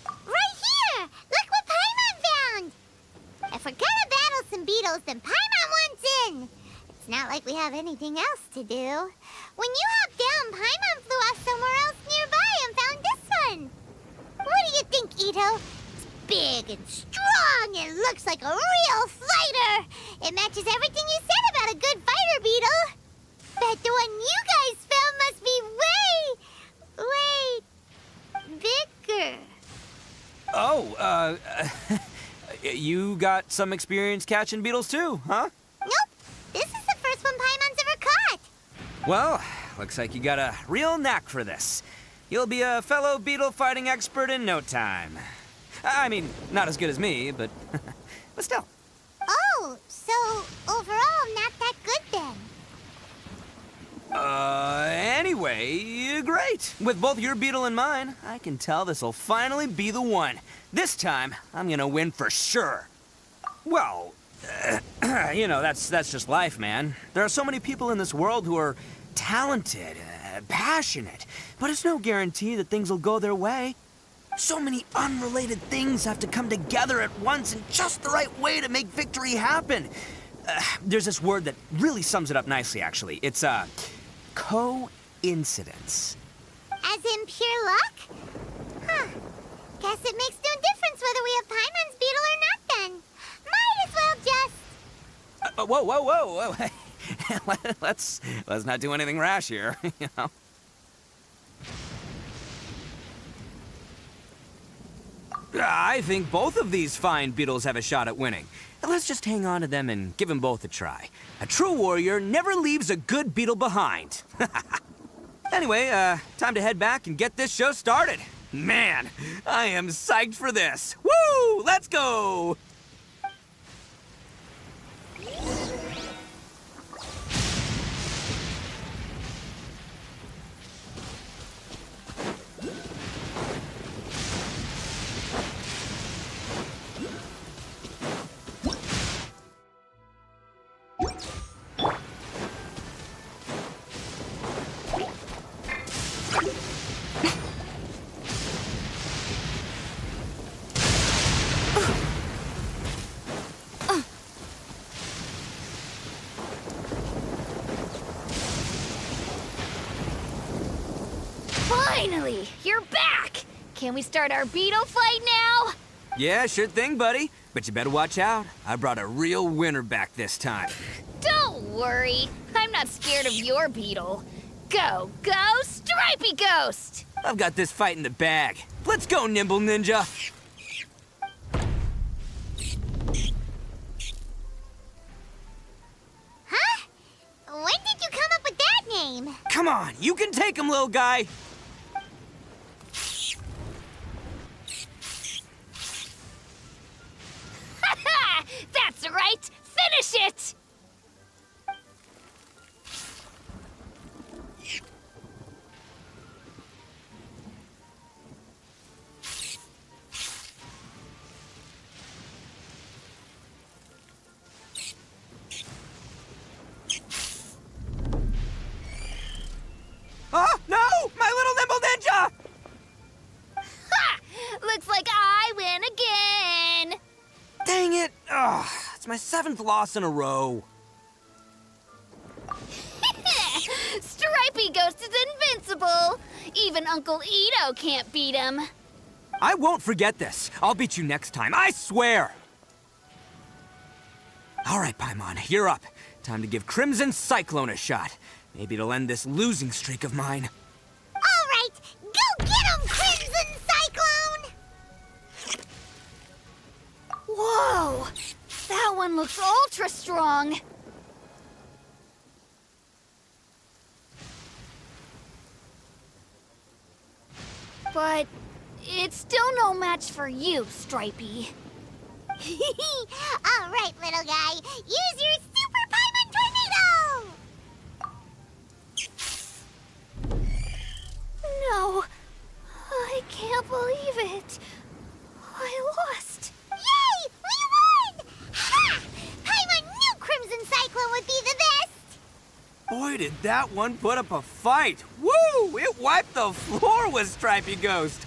Right here! Look what Paimon found! If we're gonna battle some beetles, then Paimon wants in! It's not like we have anything else to do. When you hopped down, Paimon flew off somewhere else nearby and found this one. What do you think, Ito? It's big and strong and looks like a real fighter! It matches everything you said about a good fighter beetle. Bet the one you guys found must be way bigger. Oh, you got some experience catching beetles too, huh? Nope. This is the first one Paimon's ever caught. Well, looks like you got a real knack for this. You'll be a fellow beetle fighting expert in no time. I mean, not as good as me, but but still. Oh, so overall not that good then. Anyway, great. With both your beetle and mine, I can tell this'll finally be the one. This time, I'm gonna win for sure. Well, you know, that's just life, man. There are so many people in this world who are talented, passionate, but it's no guarantee that things will go their way. So many unrelated things have to come together at once in just the right way to make victory happen. There's this word that really sums it up nicely, actually. It's, coincidence. As in pure luck? Huh. Guess it makes no difference whether we have Paimon's beetle or not Whoa, whoa, whoa, whoa. let's not do anything rash here, you know? I think both of these fine beetles have a shot at winning. Let's just hang on to them and give them both a try. A true warrior never leaves a good beetle behind. Anyway, time to head back and get this show started. Man, I am psyched for this. Woo! Let's go! Finally, you're back! Can we start our beetle fight now? Yeah, sure thing, buddy. But you better watch out. I brought a real winner back this time. Don't worry, I'm not scared of your beetle. Go, Stripey Ghost! I've got this fight in the bag. Let's go, Nimble Ninja. Huh? When did you come up with that name? Come on, you can take him, little guy. That's right! Finish it! Oh, no! My little Nimble Ninja! Ha! Looks like I win again! Dang it! Ugh, it's my 7th loss in a row. Stripey Ghost is invincible! Even Uncle Ito can't beat him. I won't forget this. I'll beat you next time, I swear! All right, Paimon, you're up. Time to give Crimson Cyclone a shot. Maybe it'll end this losing streak of mine. All right, go get him, Crimson Cyclone! Whoa! That one looks ultra strong! But it's still no match for you, Stripey. All right, little guy, use your Super Paimon Tornado! No, I can't believe it. I lost. Yay! We won! Ha! Paimon knew Crimson Cyclone would be the best! Boy, did that one put up a fight. Woo! It wiped the floor with Stripey Ghost.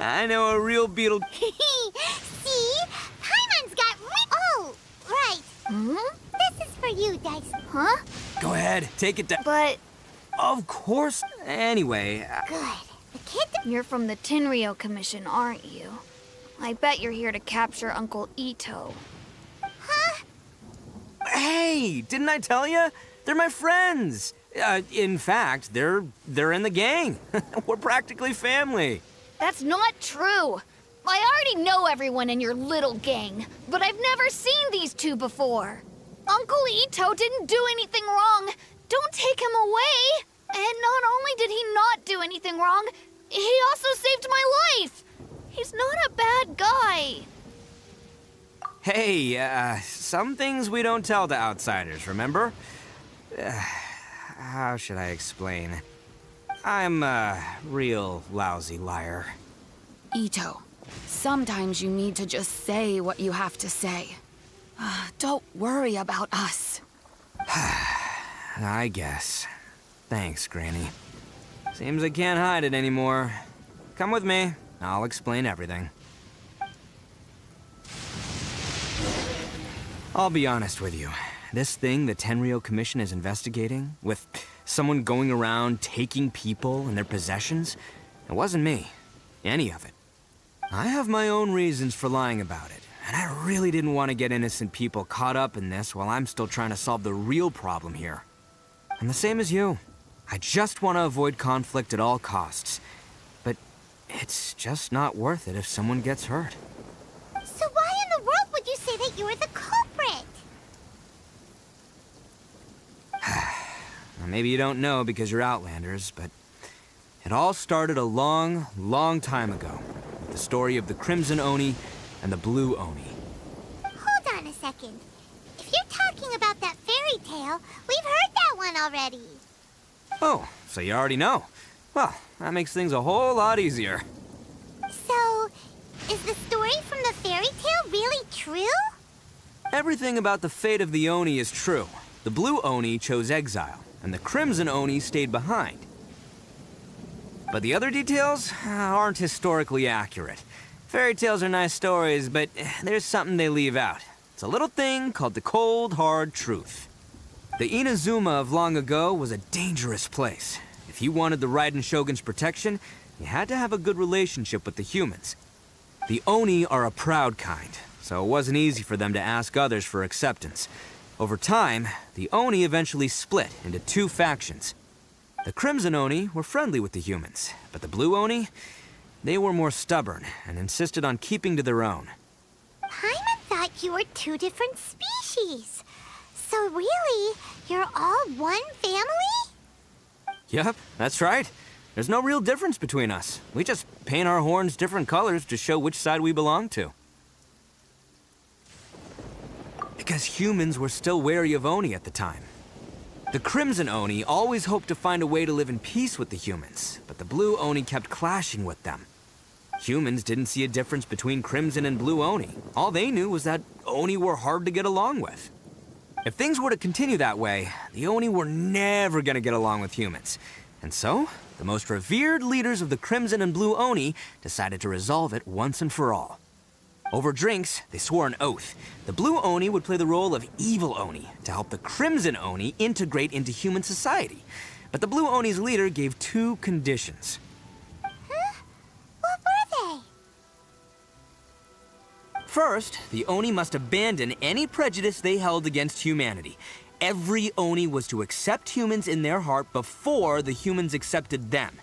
I know a real beetle. See? Paimon's got Oh, right. This is for you, Dice. Huh? Go ahead, take it down. But Of course. Anyway, Good. The kid... you're from the Tenryou Commission, aren't you? I bet you're here to capture Uncle Ito. Huh? hey, didn't I tell you? They're my friends. In fact, they're in the gang. We're practically family. That's not true. I already know everyone in your little gang, but I've never seen these two before. Uncle Ito didn't do anything wrong. Don't take him away. And not only did he not do anything wrong, he also saved my life. He's not a bad guy. Hey, some things we don't tell to outsiders, remember? How should I explain? I'm a real lousy liar. Ito, sometimes you need to just say what you have to say. Don't worry about us. I guess. Thanks, Granny. Seems I can't hide it anymore. Come with me. I'll explain everything. I'll be honest with you. This thing the Tenryou Commission is investigating, with someone going around taking people and their possessions, it wasn't me. Any of it. I have my own reasons for lying about it. And I really didn't want to get innocent people caught up in this while I'm still trying to solve the real problem here. I'm the same as you. I just want to avoid conflict at all costs. But it's just not worth it if someone gets hurt. So why in the world would you say that you were the culprit? Well, maybe you don't know because you're Outlanders, but it all started a long, long time ago with the story of the Crimson Oni and the Blue Oni. Hold on a second. If you're talking about that fairy tale, we've heard that one already. Oh, so you already know. Well, that makes things a whole lot easier. So, is the story from the fairy tale really true? Everything about the fate of the Oni is true. The Blue Oni chose exile, and the Crimson Oni stayed behind. But the other details aren't historically accurate. Fairy tales are nice stories, but there's something they leave out. It's a little thing called the cold, hard truth. The Inazuma of long ago was a dangerous place. If you wanted the Raiden Shogun's protection, you had to have a good relationship with the humans. The Oni are a proud kind, so it wasn't easy for them to ask others for acceptance. Over time, the Oni eventually split into two factions. The Crimson Oni were friendly with the humans, but the Blue Oni, they were more stubborn and insisted on keeping to their own. Paimon thought you were two different species. So really, you're all one family? Yep, that's right. There's no real difference between us. We just paint our horns different colors to show which side we belong to. Because humans were still wary of Oni at the time. The Crimson Oni always hoped to find a way to live in peace with the humans, but the Blue Oni kept clashing with them. Humans didn't see a difference between Crimson and Blue Oni. All they knew was that Oni were hard to get along with. If things were to continue that way, the Oni were never gonna get along with humans. And so, the most revered leaders of the Crimson and Blue Oni decided to resolve it once and for all. Over drinks, they swore an oath. The Blue Oni would play the role of evil Oni to help the Crimson Oni integrate into human society. But the Blue Oni's leader gave two conditions. Huh? What were they? First, the Oni must abandon any prejudice they held against humanity. Every Oni was to accept humans in their heart before the humans accepted them.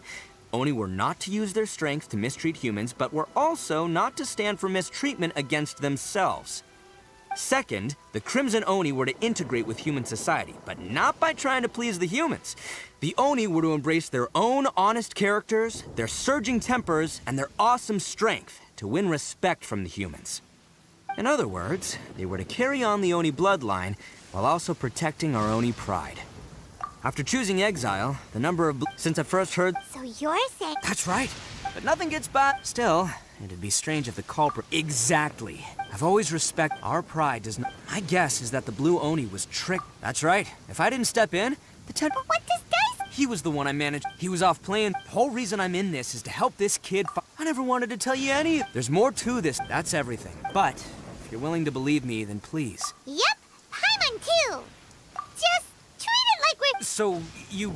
Oni were not to use their strength to mistreat humans, but were also not to stand for mistreatment against themselves. Second, the Crimson Oni were to integrate with human society, but not by trying to please the humans. The Oni were to embrace their own honest characters, their surging tempers, and their awesome strength to win respect from the humans. In other words, they were to carry on the Oni bloodline while also protecting our Oni pride. After choosing exile, the number of since I first heard... So you're saying... That's right, but nothing gets by. Still, it'd be strange if the culprit... Exactly. I've always respected our pride does not... My guess is that the Blue Oni was tricked. That's right. If I didn't step in, the But what does Dice... He was the one I managed. He was off playing. The whole reason I'm in this is to help this kid I never wanted to tell you any... There's more to this. That's everything. But, if you're willing to believe me, then please. Yep, Paimon too. Just treat it like we're... So, you...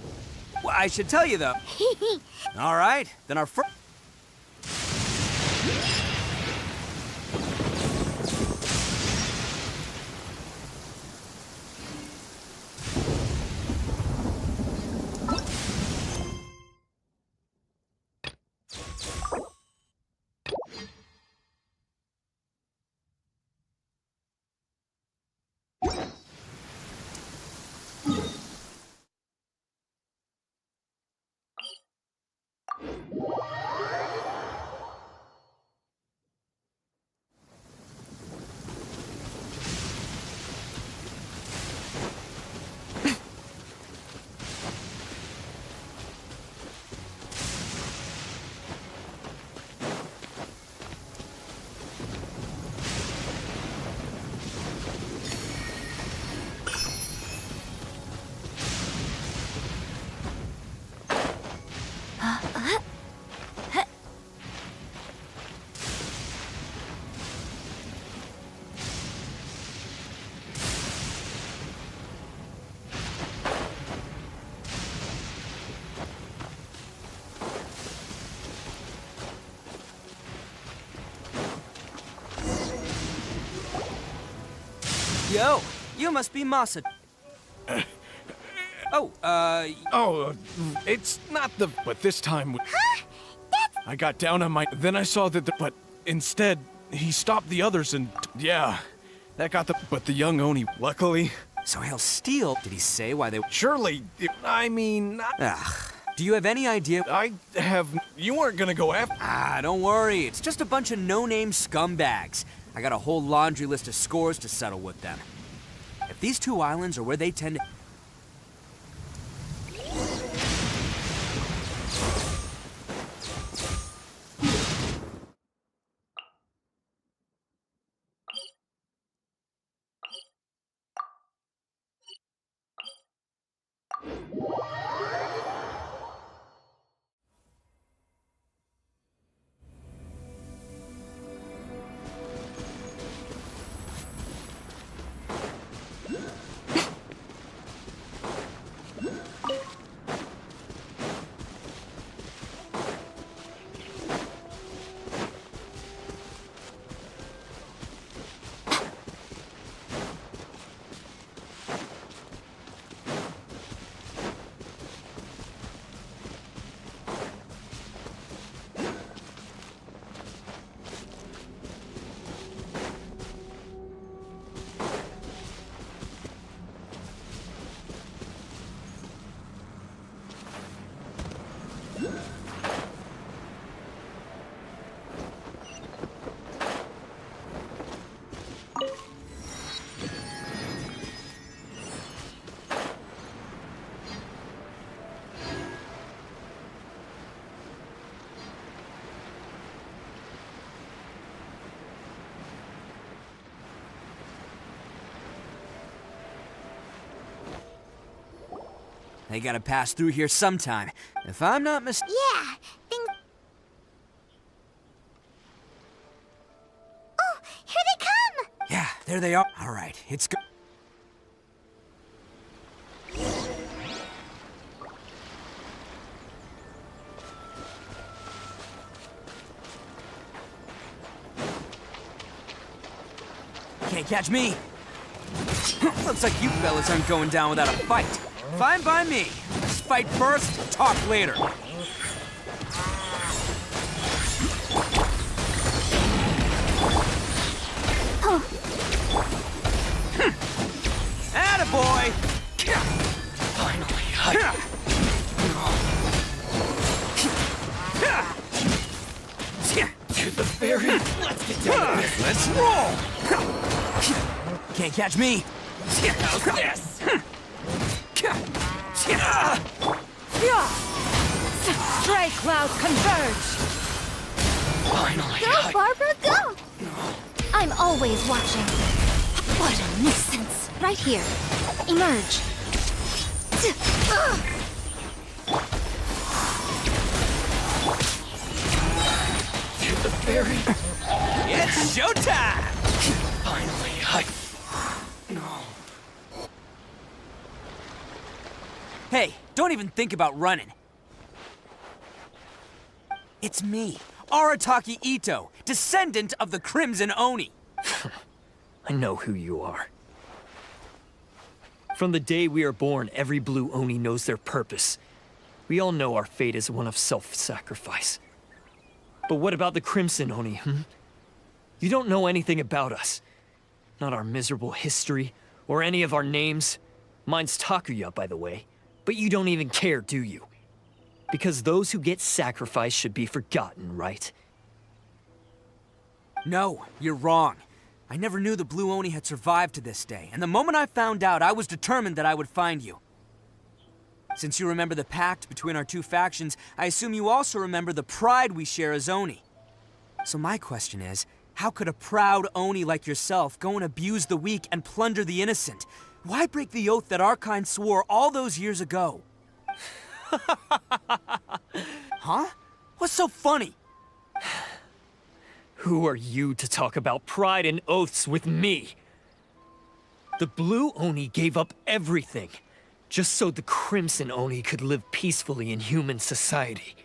Well, I should tell you, though. All right, then our first... Yo, you must be Masa. It's not the... But this time... I got down on my... Then I saw that but instead, he stopped the others and... Yeah, that got the... But the young Oni, luckily... So he'll steal. Did he say why they... Surely, I mean... Ugh. Do you have any idea? I have... You weren't gonna go after... Don't worry. It's just a bunch of no-name scumbags. I got a whole laundry list of scores to settle with them. If these two islands are where they tend to... They gotta pass through here sometime. If I'm not mistaken... Yeah, Oh, here they come! Yeah, there they are. All right, it's go... Can't catch me. Looks like you fellas aren't going down without a fight. Fine by me. Let's fight first, talk later. Attaboy! Finally, To the ferry. Let's get down to this. Let's roll! Can't catch me. How's this? Stray clouds converge! Finally. Go, Barbara, go! I'm always watching. What a nuisance. Right here. Emerge. To the ferry. It's showtime! Finally, Hey, don't even think about running. It's me, Arataki Ito, descendant of the Crimson Oni. I know who you are. From the day we are born, every blue Oni knows their purpose. We all know our fate is one of self-sacrifice. But what about the Crimson Oni, You don't know anything about us. Not our miserable history, or any of our names. Mine's Takuya, by the way. But you don't even care, do you? Because those who get sacrificed should be forgotten, right? No, you're wrong. I never knew the Blue Oni had survived to this day, and the moment I found out, I was determined that I would find you. Since you remember the pact between our two factions, I assume you also remember the pride we share as Oni. So my question is, how could a proud Oni like yourself go and abuse the weak and plunder the innocent? Why break the oath that our kind swore all those years ago? Huh? What's so funny? Who are you to talk about pride and oaths with me? The Blue Oni gave up everything, just so the Crimson Oni could live peacefully in human society.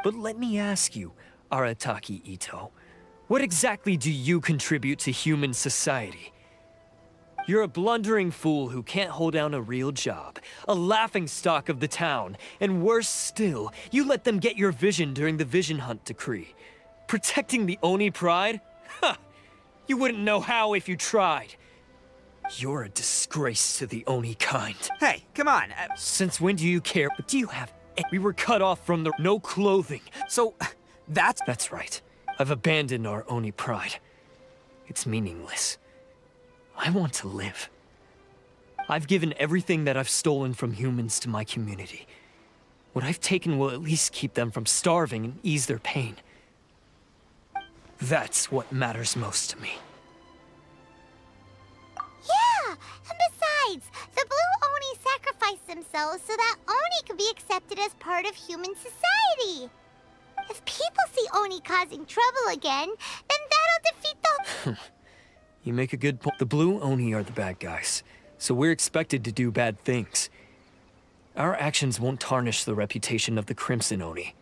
But let me ask you, Arataki Ito, what exactly do you contribute to human society? You're a blundering fool who can't hold down a real job, a laughingstock of the town, and worse still, you let them get your vision during the Vision Hunt decree. Protecting the Oni pride? Ha! You wouldn't know how if you tried. You're a disgrace to the Oni kind. Hey, come on. Since when do you care? But do you have... We were cut off from the... no clothing. So, that's... That's right. I've abandoned our Oni pride. It's meaningless. I want to live. I've given everything that I've stolen from humans to my community. What I've taken will at least keep them from starving and ease their pain. That's what matters most to me. Yeah, and besides, the Blue Oni sacrificed themselves so that Oni could be accepted as part of human society. If people see Oni causing trouble again, then that'll defeat the... You make a good point. The Blue Oni are the bad guys, so we're expected to do bad things. Our actions won't tarnish the reputation of the Crimson Oni.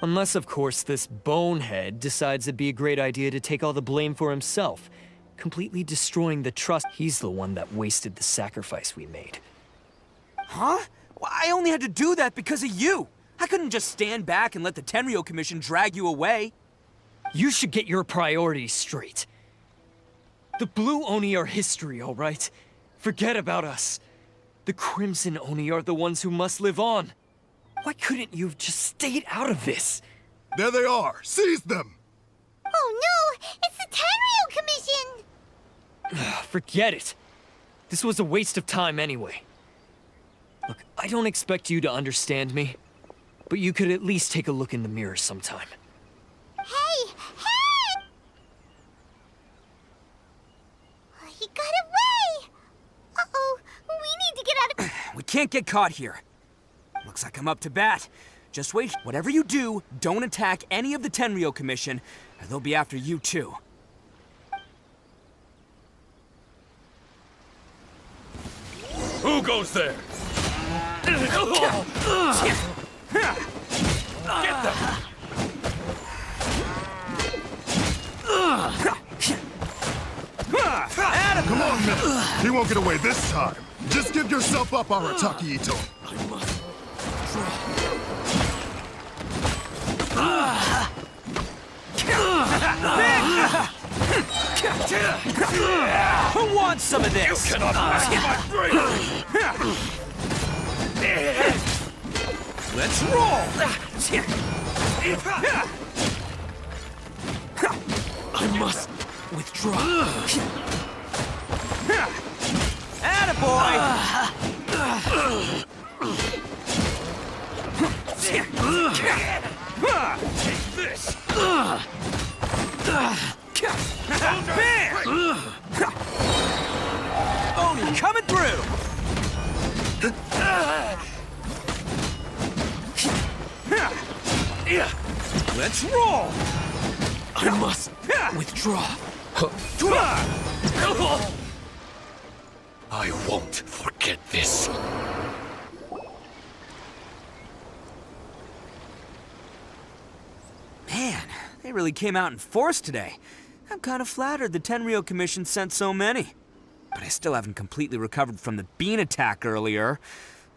Unless, of course, this bonehead decides it'd be a great idea to take all the blame for himself, completely destroying the trust. He's the one that wasted the sacrifice we made. Huh? Well, I only had to do that because of you. I couldn't just stand back and let the Tenryo Commission drag you away. You should get your priorities straight. The Blue Oni are history, all right? Forget about us. The Crimson Oni are the ones who must live on. Why couldn't you have just stayed out of this? There they are! Seize them! Oh no! It's the Tenryo Commission! Forget it. This was a waste of time anyway. Look, I don't expect you to understand me, but you could at least take a look in the mirror sometime. Hey! Hey! He got away! Uh-oh, we need to get out of... We can't get caught here. Looks like I'm up to bat. Just wait. Whatever you do, don't attack any of the Tenryo Commission, or they'll be after you too. Who goes there? Get them! Come on, man! He won't get away this time! Just give yourself up, Arataki Ito! I must Who wants some of this? You cannot match my brain! Let's roll! I must withdraw. Attaboy! take this! Bam! Oni coming through! Let's roll! I must withdraw. I won't forget this. Man, they really came out in force today. I'm kind of flattered the Tenryo Commission sent so many. But I still haven't completely recovered from the bean attack earlier.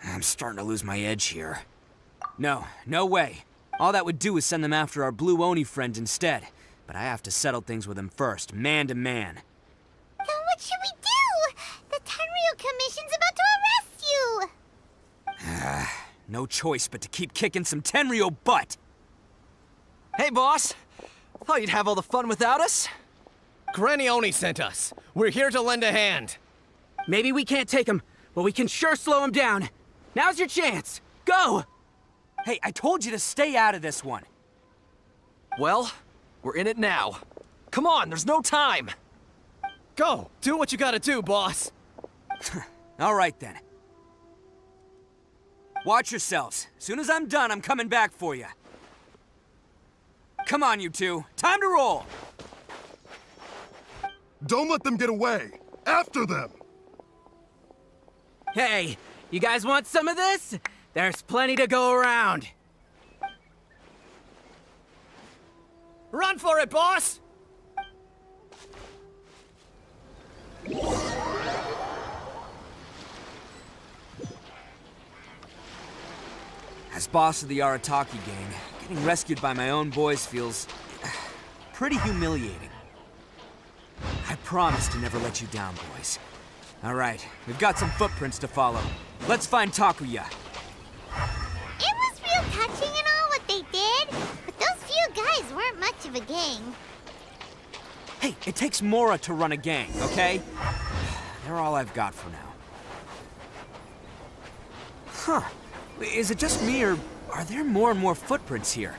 I'm starting to lose my edge here. No way. All that would do is send them after our Blue Oni friend instead. But I have to settle things with him first, man to man. Then what should we do? The Tenryo Commission's about to arrest you! No choice but to keep kicking some Tenryo butt! Hey, boss! Thought you'd have all the fun without us? Granny Oni sent us. We're here to lend a hand. Maybe we can't take him, but we can sure slow him down. Now's your chance. Go! Hey, I told you to stay out of this one. Well, we're in it now. Come on, there's no time! Go! Do what you gotta do, boss! All right, then. Watch yourselves. Soon as I'm done, I'm coming back for you. Come on, you two. Time to roll! Don't let them get away! After them! Hey, you guys want some of this? There's plenty to go around. Run for it, boss! boss of the Arataki gang, getting rescued by my own boys feels pretty humiliating. I promise to never let you down, boys. All right, we've got some footprints to follow. Let's find Takuya. It was real touching and all what they did, but those few guys weren't much of a gang. Hey, it takes Mora to run a gang, okay? They're all I've got for now. Huh. Is it just me, or are there more and more footprints here?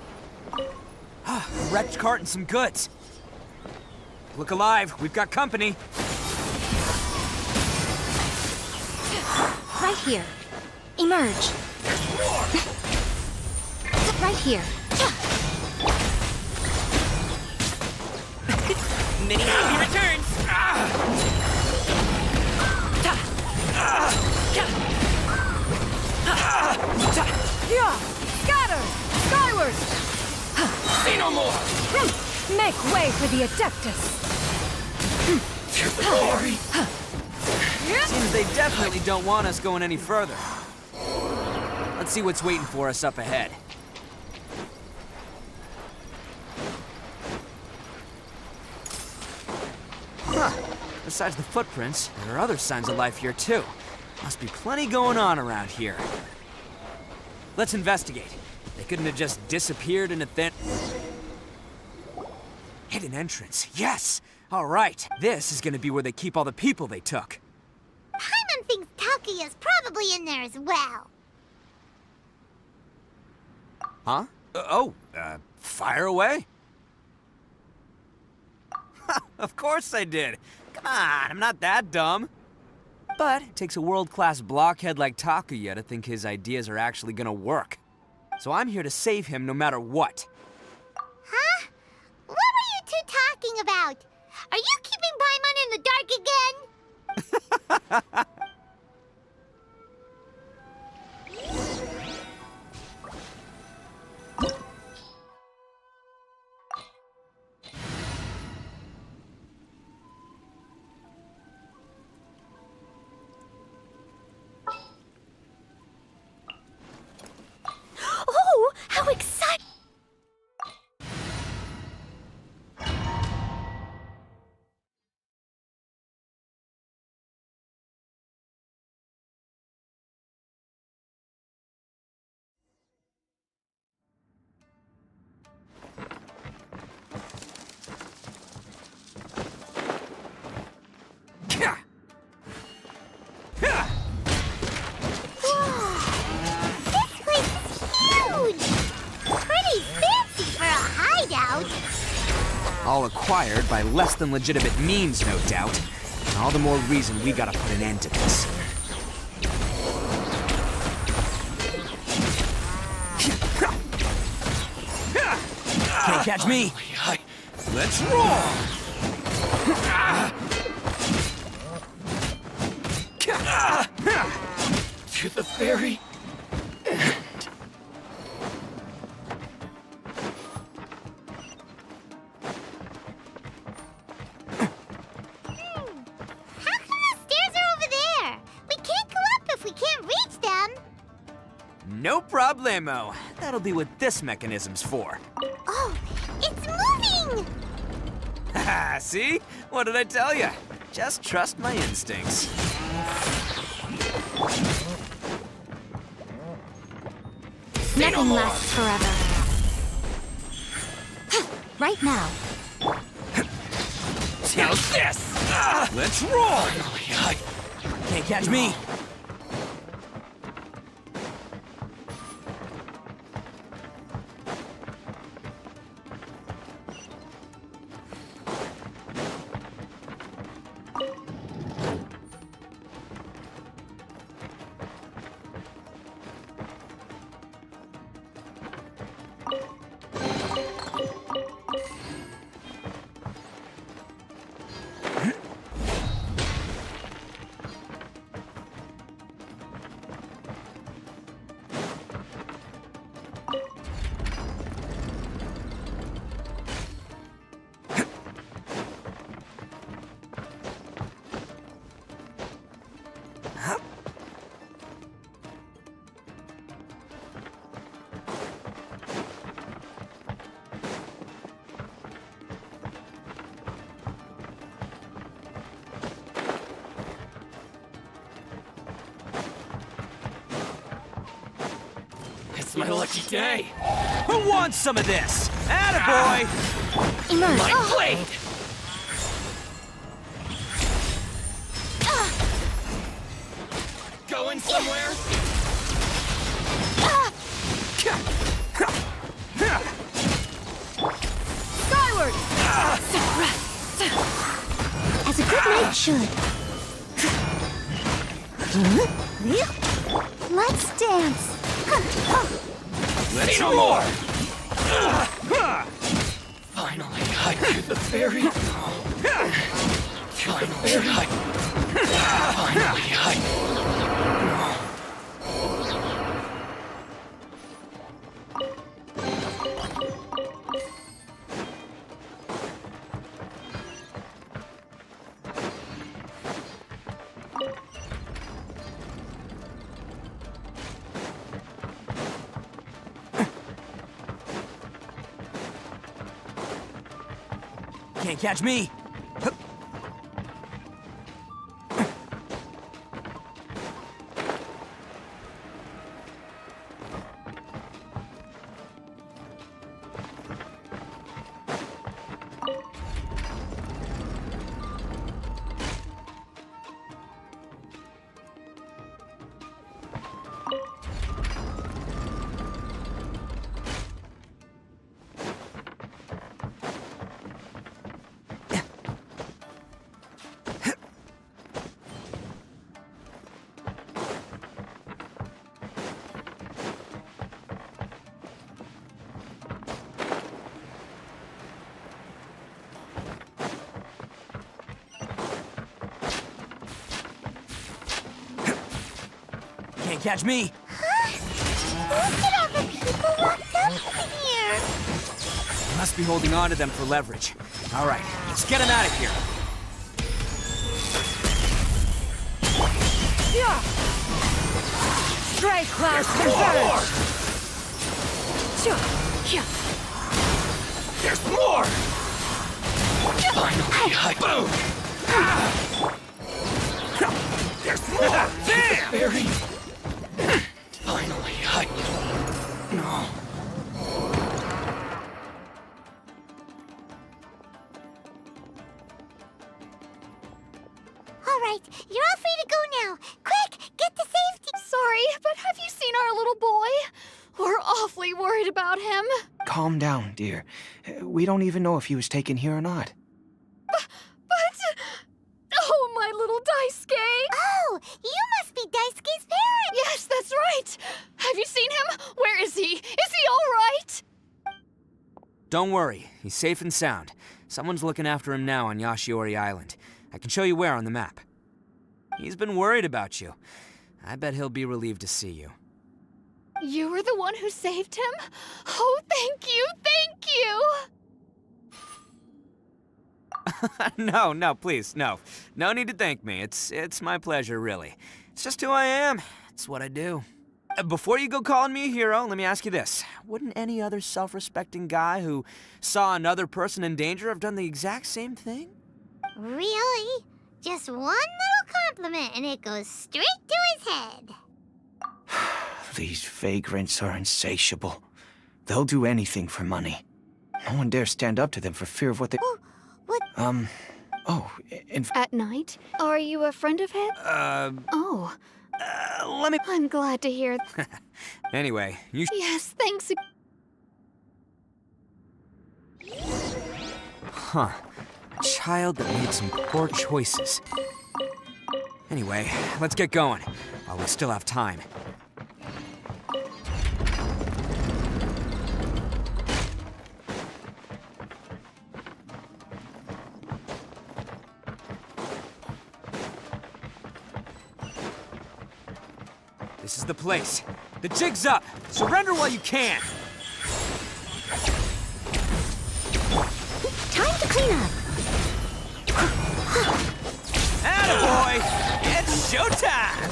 A wrecked cart and some goods. Look alive, we've got company. Right here. Emerge. Right here. Many happy returns! Scatter! Skyward! Say no more! Make way for the Adeptus! To the glory! Seems they definitely don't want us going any further. Let's see what's waiting for us up ahead. Huh. Besides the footprints, there are other signs of life here too. Must be plenty going on around here. Let's investigate. They couldn't have just disappeared in a thin... Hidden entrance, yes! All right, this is gonna be where they keep all the people they took. Paimon thinks Takuya's probably in there as well. Huh? Fire away? Of course I did. Come on, I'm not that dumb. But it takes a world-class blockhead like Takuya to think his ideas are actually gonna work. So I'm here to save him no matter what. Huh? What were you two talking about? Are you keeping Paimon in the dark again? Oh, how exciting! All acquired by less than legitimate means, no doubt. And all the more reason we gotta put an end to this. Can't catch me! Let's roll! To the very end. No problemo. That'll be what this mechanism's for. Oh, it's moving! Haha, see? What did I tell you? Just trust my instincts. Nothing lasts forever. Right now. How's this? Let's roll! Can't catch me. my lucky day. Who wants some of this? Attaboy! Emerge. My blade! Going somewhere? Skyward! As a good knight should. Let's dance. Let's no more! Finally, I did the fairy. Finally, Can't catch me. Can't catch me. Look at all the people locked up in here. Must be holding on to them for leverage. All right, let's get them out of here. Stray clouds converge! there's more! Finally, boom! There's more! Damn! Fairy! Finally, no. All right, you're all free to go now. Quick, get to safety. Sorry, but have you seen our little boy? We're awfully worried about him. Calm down, dear. We don't even know if he was taken here or not. But... Oh, my little Daisuke! Oh, you must be Daisuke's parent. Yes, that's right. Have you seen him? Where is he? Is he all right? Don't worry, he's safe and sound. Someone's looking after him now on Yashiori Island. I can show you where on the map. He's been worried about you. I bet he'll be relieved to see you. You were the one who saved him? Oh, thank you, thank you! No, please, no. No need to thank me. It's my pleasure, really. It's just who I am. It's what I do. Before you go calling me a hero, let me ask you this. Wouldn't any other self-respecting guy who saw another person in danger have done the exact same thing? Really? Just one little compliment and it goes straight to his head. These vagrants are insatiable. They'll do anything for money. No one dares stand up to them for fear of what they... What? At night? Are you a friend of his? Oh. Let me... I'm glad to hear... Anyway, you... Yes, thanks. Huh. A child that made some poor choices. Anyway, let's get going, while we still have time. This is the place. The jig's up! Surrender while you can! Time to clean up. Attaboy! It's showtime!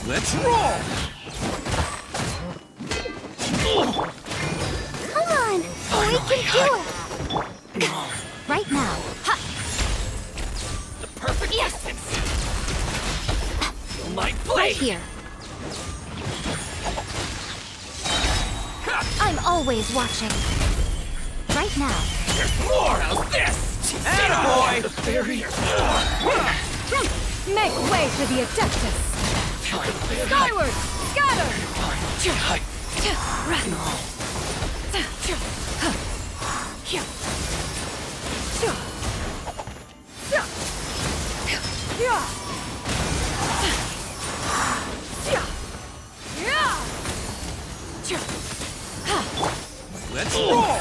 Let's roll! Come on, we can do it. Right now. Ha! Right here. I'm always watching. Right now. There's more! How's this? Attaboy! The fairy! Make way for the Adeptus! Skyward! Scatter! Let's roll!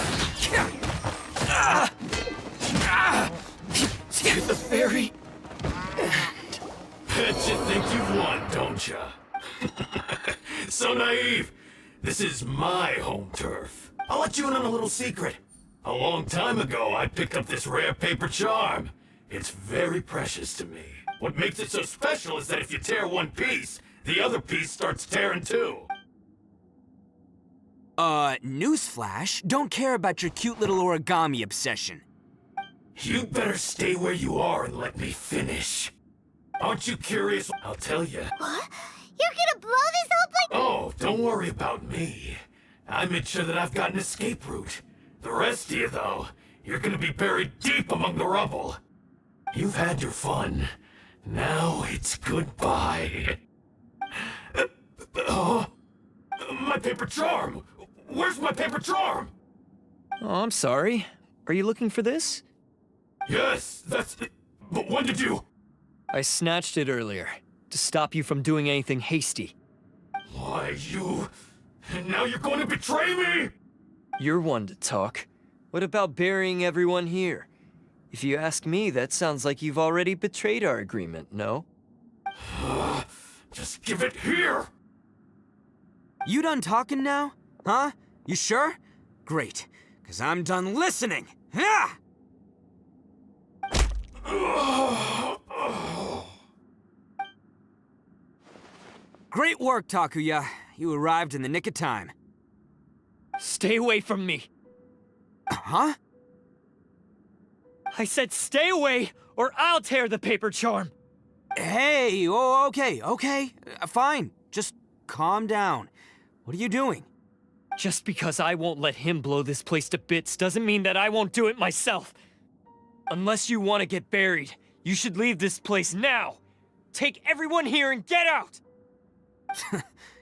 Get the fairy. Bet you think you've won, don't ya? So naive. This is my home turf. I'll let you in on a little secret. A long time ago, I picked up this rare paper charm. It's very precious to me. What makes it so special is that if you tear one piece, the other piece starts tearing too. Newsflash, don't care about your cute little origami obsession. You'd better stay where you are and let me finish. Aren't you curious? I'll tell you. What? You're gonna blow this up like— Oh, don't worry about me. I made sure that I've got an escape route. The rest of you, though, you're gonna be buried deep among the rubble. You've had your fun. Now it's goodbye. My paper charm! Where's my paper charm? Oh, I'm sorry. Are you looking for this? Yes, that's it. But when did you? I snatched it earlier, to stop you from doing anything hasty. Why, you... And now you're going to betray me? You're one to talk. What about burying everyone here? If you ask me, that sounds like you've already betrayed our agreement, no? Just give it here! You done talking now? Huh? You sure? Great, because I'm done listening. Ha! Great work, Takuya. You arrived in the nick of time. Stay away from me. Huh? I said stay away, or I'll tear the paper charm. Hey, oh, okay. Fine. Just calm down. What are you doing? Just because I won't let him blow this place to bits doesn't mean that I won't do it myself. Unless you want to get buried, you should leave this place now. Take everyone here and get out!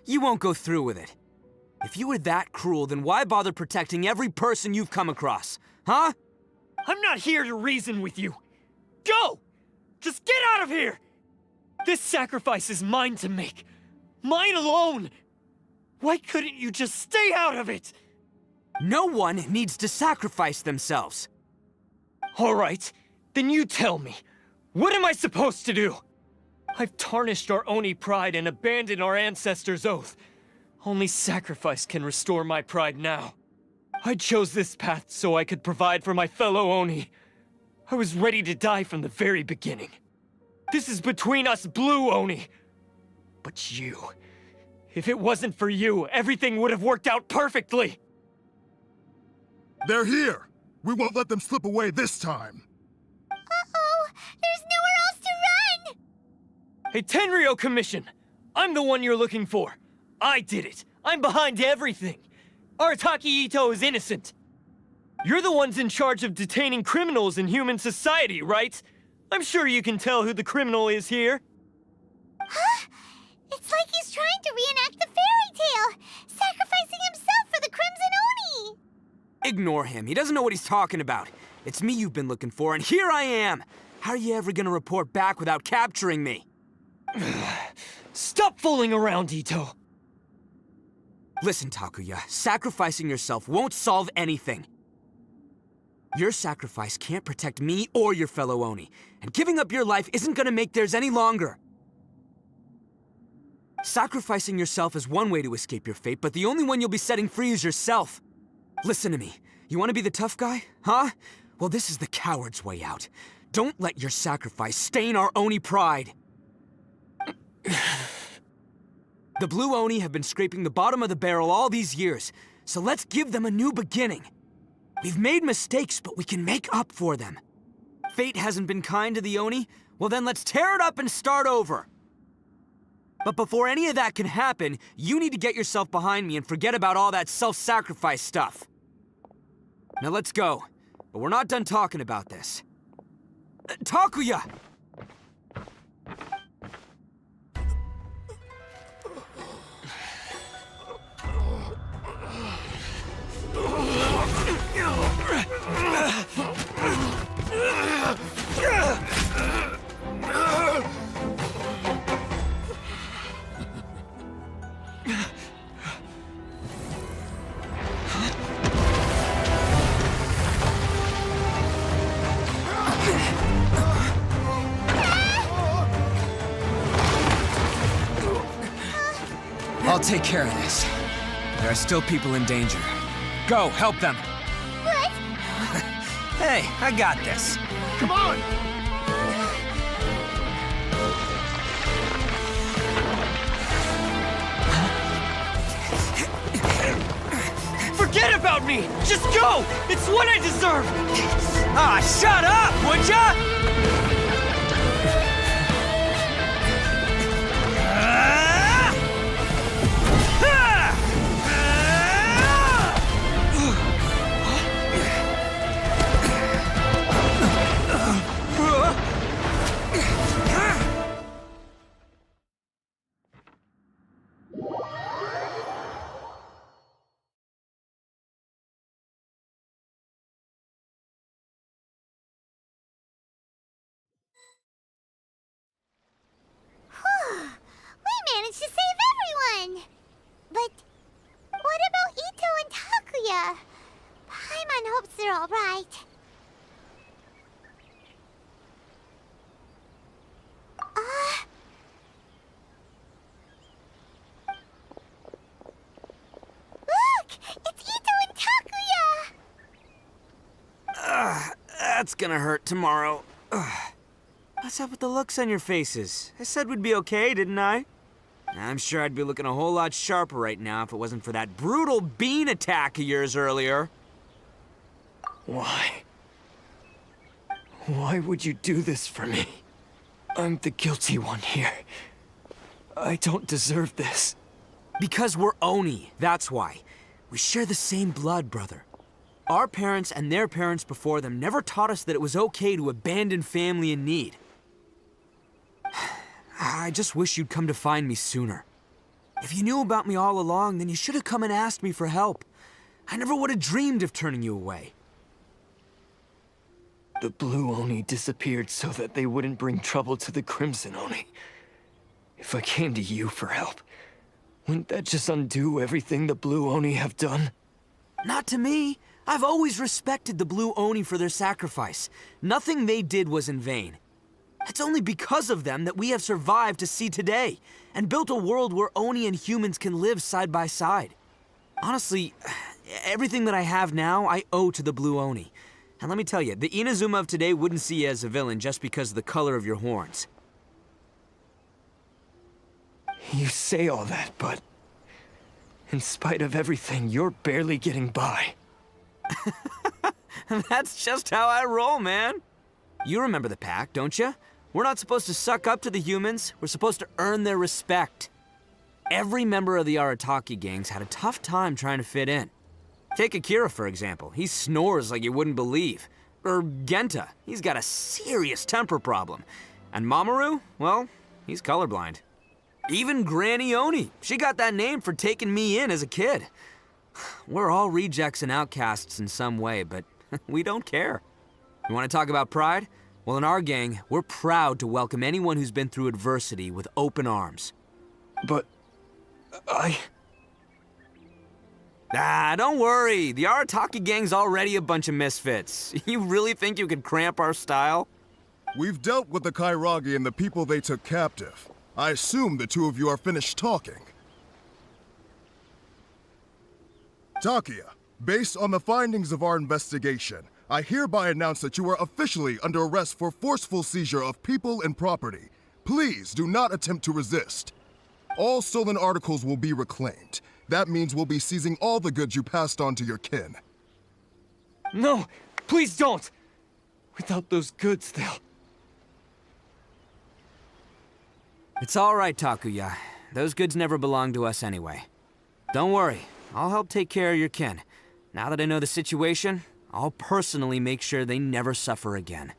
You won't go through with it. If you were that cruel, then why bother protecting every person you've come across? Huh? I'm not here to reason with you. Go! Just get out of here! This sacrifice is mine to make. Mine alone! Why couldn't you just stay out of it? No one needs to sacrifice themselves. All right, then you tell me. What am I supposed to do? I've tarnished our Oni pride and abandoned our ancestors' oath. Only sacrifice can restore my pride now. I chose this path so I could provide for my fellow Oni. I was ready to die from the very beginning. This is between us Blue Oni. But you... If it wasn't for you, everything would have worked out perfectly! They're here! We won't let them slip away this time! Uh-oh! There's nowhere else to run! Hey, Tenryo Commission! I'm the one you're looking for. I did it. I'm behind everything. Arataki Ito is innocent. You're the ones in charge of detaining criminals in human society, right? I'm sure you can tell who the criminal is here. Huh? It's like he's trying to reenact the fairy tale, sacrificing himself for the Crimson Oni! Ignore him. He doesn't know what he's talking about. It's me you've been looking for, and here I am! How are you ever gonna report back without capturing me? Stop fooling around, Ito! Listen, Takuya, sacrificing yourself won't solve anything. Your sacrifice can't protect me or your fellow Oni, and giving up your life isn't gonna make theirs any longer. Sacrificing yourself is one way to escape your fate, but the only one you'll be setting free is yourself. Listen to me. You want to be the tough guy? Huh? Well, this is the coward's way out. Don't let your sacrifice stain our Oni pride. The Blue Oni have been scraping the bottom of the barrel all these years, so let's give them a new beginning. We've made mistakes, but we can make up for them. Fate hasn't been kind to the Oni? Well then let's tear it up and start over. But before any of that can happen, you need to get yourself behind me and forget about all that self-sacrifice stuff. Now let's go. But we're not done talking about this. Takuya! I'll take care of this. There are still people in danger. Go, help them. What? Hey, I got this. Come on! Forget about me! Just go! It's what I deserve! Ah, shut up, would ya? We managed to save everyone! But what about Ito and Takuya? Paimon hopes they're alright. Look! It's Ito and Takuya! That's gonna hurt tomorrow. What's up with the looks on your faces? I said we'd be okay, didn't I? I'm sure I'd be looking a whole lot sharper right now if it wasn't for that brutal bean attack of yours earlier. Why? Why would you do this for me? I'm the guilty one here. I don't deserve this. Because we're Oni, that's why. We share the same blood, brother. Our parents and their parents before them never taught us that it was okay to abandon family in need. I just wish you'd come to find me sooner. If you knew about me all along, then you should have come and asked me for help. I never would have dreamed of turning you away. The Blue Oni disappeared so that they wouldn't bring trouble to the Crimson Oni. If I came to you for help, wouldn't that just undo everything the Blue Oni have done? Not to me. I've always respected the Blue Oni for their sacrifice. Nothing they did was in vain. It's only because of them that we have survived to see today, and built a world where Oni and humans can live side by side. Honestly, everything that I have now, I owe to the Blue Oni. And let me tell you, the Inazuma of today wouldn't see you as a villain just because of the color of your horns. You say all that, but in spite of everything, you're barely getting by. That's just how I roll, man. You remember the pact, don't you? We're not supposed to suck up to the humans. We're supposed to earn their respect. Every member of the Arataki gangs had a tough time trying to fit in. Take Akira, for example. He snores like you wouldn't believe. Or Genta. He's got a serious temper problem. And Mamoru, well, he's colorblind. Even Granny Oni. She got that name for taking me in as a kid. We're all rejects and outcasts in some way, but we don't care. You want to talk about pride? Well, in our gang, we're proud to welcome anyone who's been through adversity with open arms. But don't worry. The Arataki gang's already a bunch of misfits. You really think you could cramp our style? We've dealt with the Kairagi and the people they took captive. I assume the two of you are finished talking. Takuya, based on the findings of our investigation, I hereby announce that you are officially under arrest for forceful seizure of people and property. Please do not attempt to resist. All stolen articles will be reclaimed. That means we'll be seizing all the goods you passed on to your kin. No, please don't! Without those goods, they'll... It's all right, Takuya. Those goods never belonged to us anyway. Don't worry, I'll help take care of your kin. Now that I know the situation, I'll personally make sure they never suffer again.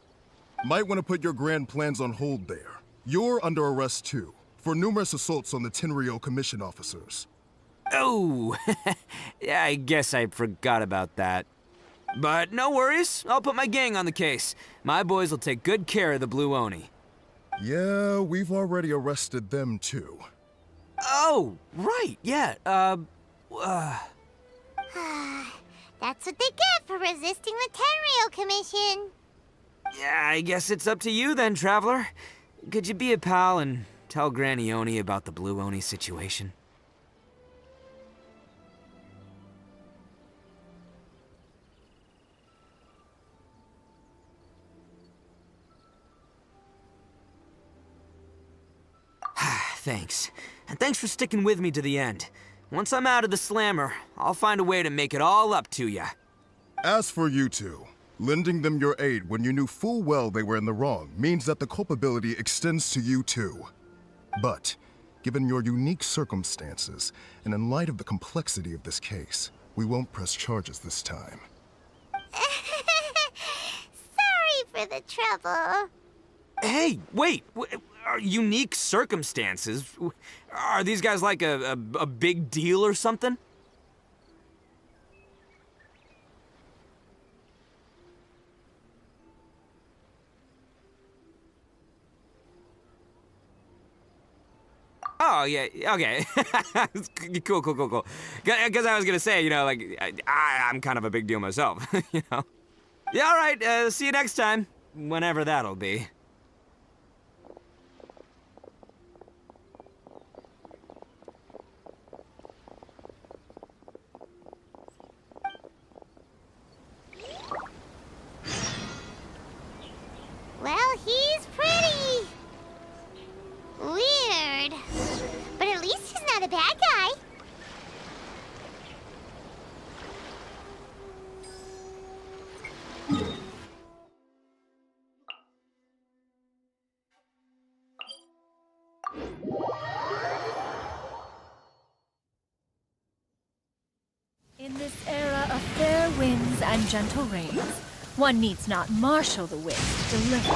Might want to put your grand plans on hold there. You're under arrest too, for numerous assaults on the Tenryo Commission officers. Oh, yeah, I guess I forgot about that. But no worries, I'll put my gang on the case. My boys will take good care of the Blue Oni. Yeah, we've already arrested them too. Oh, right, yeah, That's what they get for resisting the Tenryo Commission. Yeah, I guess it's up to you then, Traveler. Could you be a pal and tell Granny Oni about the Blue Oni situation? Thanks. And thanks for sticking with me to the end. Once I'm out of the slammer, I'll find a way to make it all up to ya. As for you two, lending them your aid when you knew full well they were in the wrong means that the culpability extends to you too. But, given your unique circumstances, and in light of the complexity of this case, we won't press charges this time. Sorry for the trouble. Hey, wait! Unique circumstances? Are these guys like a big deal or something? Oh, yeah, okay. Cool. Because I was gonna say, like, I'm kind of a big deal myself, you know? Yeah, all right, see you next time. Whenever that'll be. Well, he's pretty weird. But at least he's not a bad guy. In this era of fair winds and gentle rains, one needs not marshal the wind to deliver.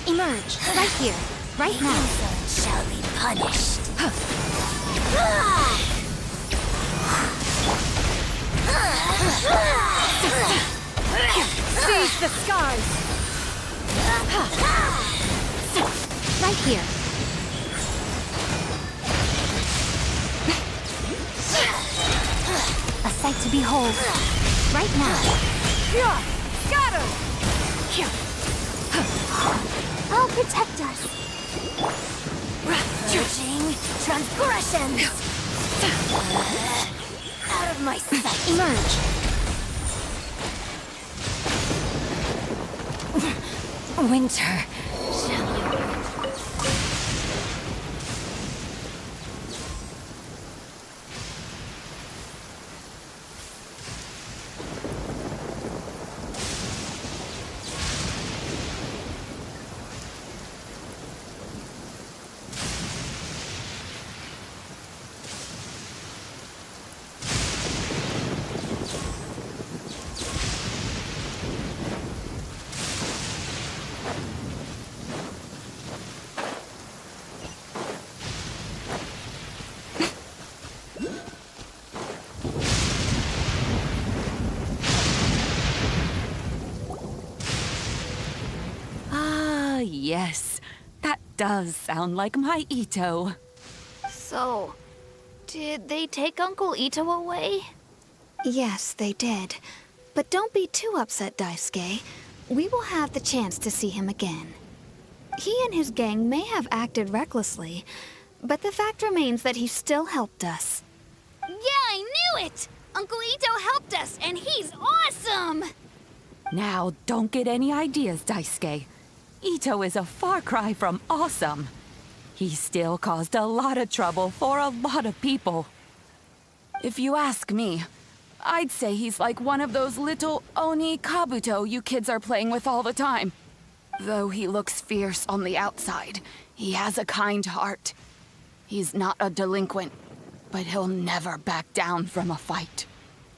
Emerge, right here, right now. Shall be punished. Seize the skies! Right here. A sight to behold. Right now. Scatter! I'll protect us. Judging transgressions! Out of my sight! Emerge. Winter shall you... Yes, that does sound like my Ito. So, did they take Uncle Ito away? Yes, they did. But don't be too upset, Daisuke. We will have the chance to see him again. He and his gang may have acted recklessly, but the fact remains that he still helped us. Yeah, I knew it! Uncle Ito helped us, and he's awesome! Now, don't get any ideas, Daisuke. Ito is a far cry from awesome. he still caused a lot of trouble for a lot of people. If you ask me, I'd say he's like one of those little Oni Kabuto you kids are playing with all the time. Though he looks fierce on the outside, he has a kind heart. He's not a delinquent, but he'll never back down from a fight.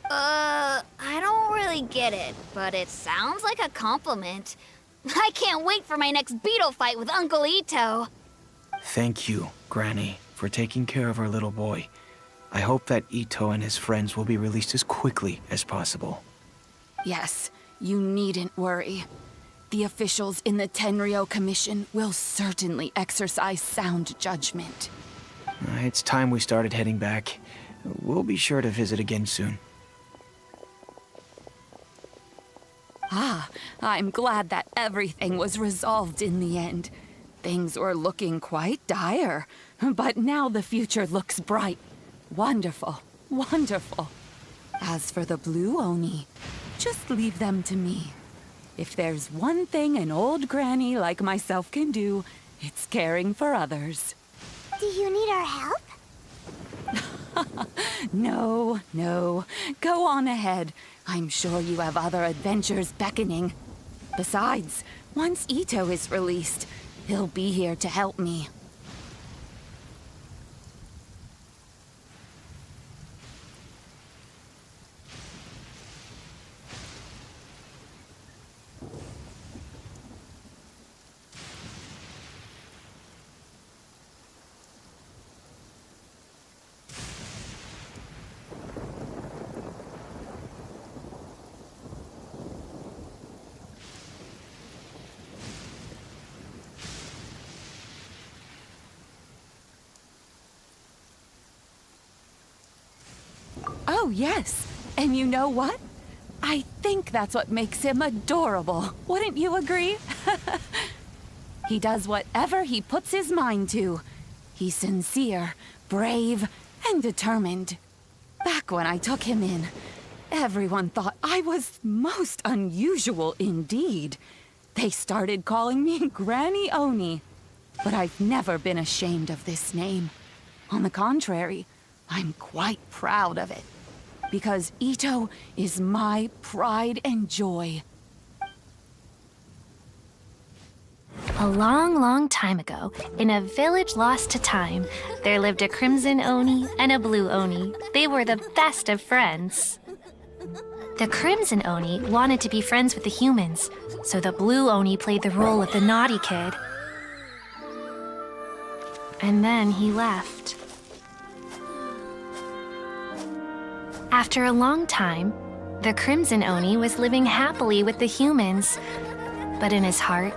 I don't really get it, but it sounds like a compliment. I can't wait for my next beetle fight with Uncle Ito. Thank you, Granny, for taking care of our little boy. I hope that Ito and his friends will be released as quickly as possible. Yes, you needn't worry. The officials in the Tenryo Commission will certainly exercise sound judgment. It's time we started heading back. We'll be sure to visit again soon. Ah, I'm glad that everything was resolved in the end. Things were looking quite dire, but now the future looks bright. Wonderful, wonderful. As for the Blue Oni, just leave them to me. If there's one thing an old granny like myself can do, it's caring for others. Do you need our help? No, no. Go on ahead. I'm sure you have other adventures beckoning. Besides, once Ito is released, he'll be here to help me. Oh, yes. And you know what? I think that's what makes him adorable. Wouldn't you agree? He does whatever he puts his mind to. He's sincere, brave, and determined. Back when I took him in, everyone thought I was most unusual indeed. They started calling me Granny Oni. But I've never been ashamed of this name. On the contrary, I'm quite proud of it. Because Ito is my pride and joy. A long, long time ago, in a village lost to time, there lived a Crimson Oni and a Blue Oni. They were the best of friends. The Crimson Oni wanted to be friends with the humans, so the Blue Oni played the role of the naughty kid. And then he left. After a long time, the Crimson Oni was living happily with the humans, but in his heart,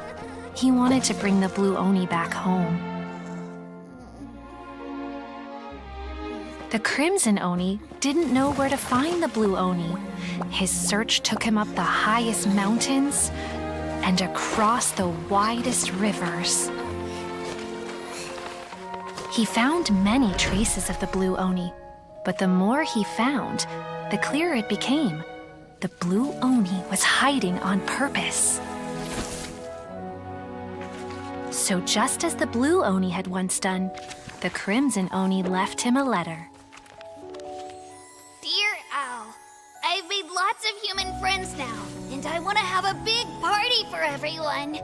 he wanted to bring the Blue Oni back home. The Crimson Oni didn't know where to find the Blue Oni. His search took him up the highest mountains and across the widest rivers. He found many traces of the Blue Oni, but the more he found, the clearer it became. The Blue Oni was hiding on purpose. So just as the Blue Oni had once done, the Crimson Oni left him a letter. Dear Owl, I've made lots of human friends now, and I want to have a big party for everyone.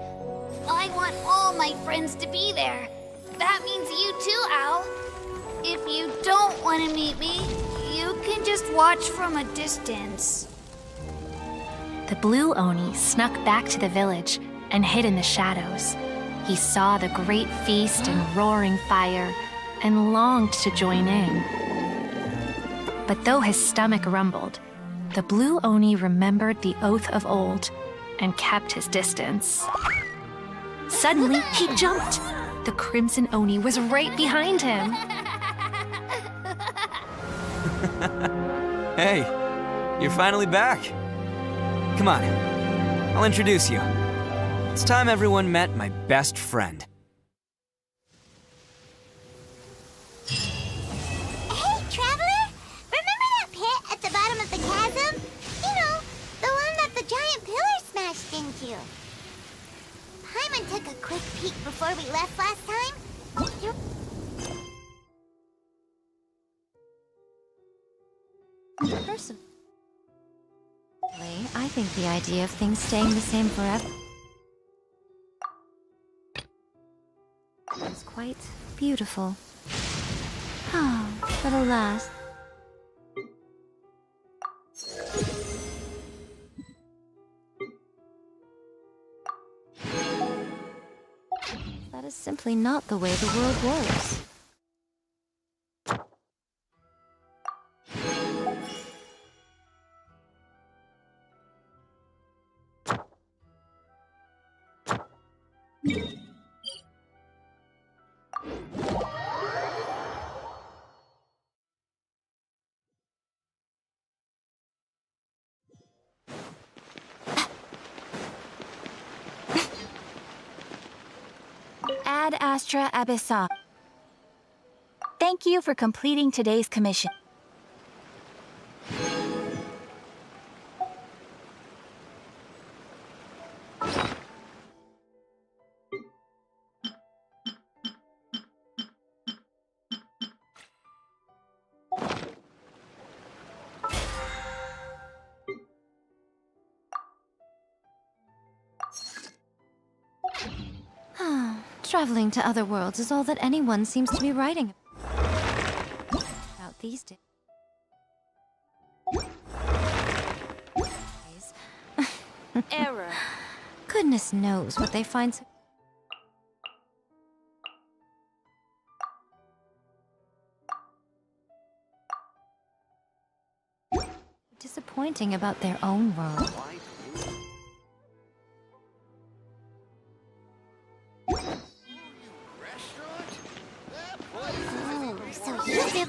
I want all my friends to be there. That means you too, Owl. If you don't want to meet me, you can just watch from a distance. The Blue Oni snuck back to the village and hid in the shadows. He saw the great feast and roaring fire and longed to join in. But though his stomach rumbled, the Blue Oni remembered the oath of old and kept his distance. Suddenly, he jumped. The Crimson Oni was right behind him. Hey, you're finally back. Come on, I'll introduce you. It's time everyone met my best friend. Hey, Traveler! Remember that pit at the bottom of the chasm? You know, the one that the giant pillar smashed into. Paimon took a quick peek before we left last time. You're Personally, I think the idea of things staying the same forever is quite beautiful. Oh, but alas. That is simply not the way the world works. Ad Astra Abyssa. Thank you for completing today's commission. Traveling to other worlds is all that anyone seems to be writing about these days. Error. Goodness knows what they find so disappointing about their own world. So you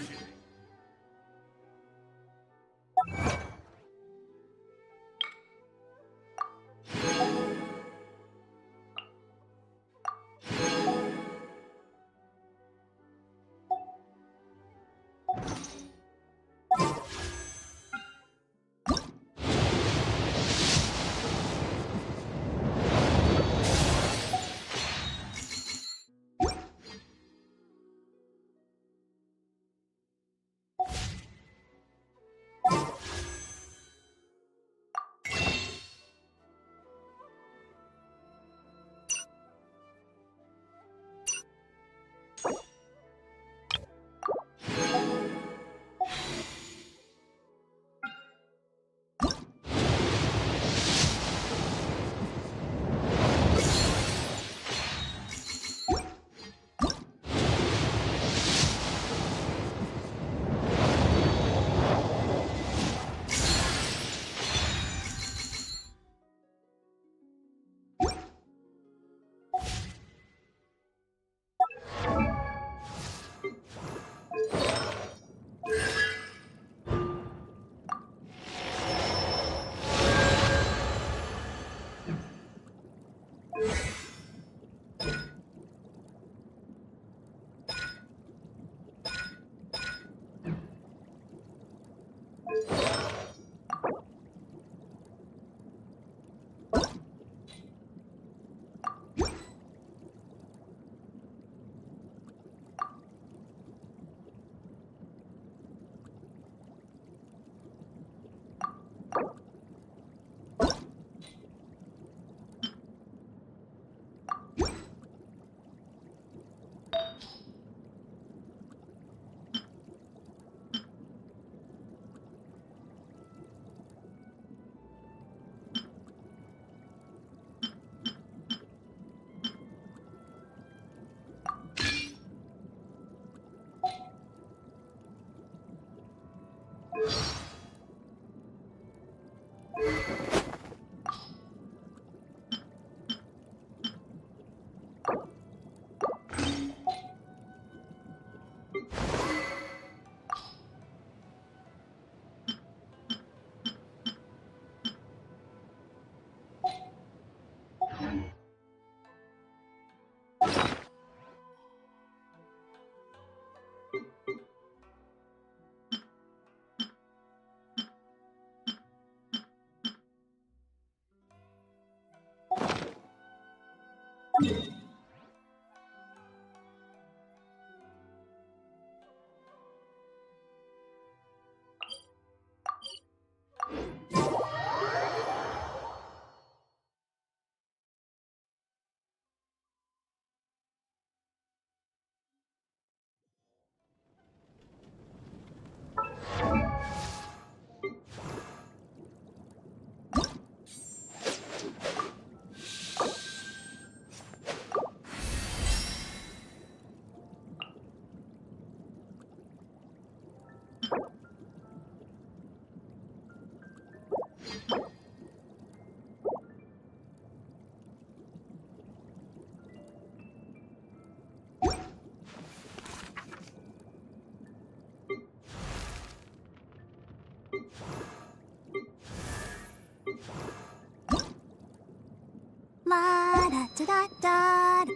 La da da da da.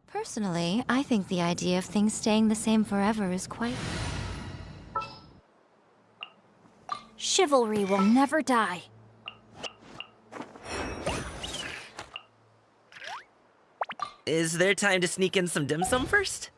Personally, I think the idea of things staying the same forever is quite... Chivalry will never die. Is there time to sneak in some dim sum first?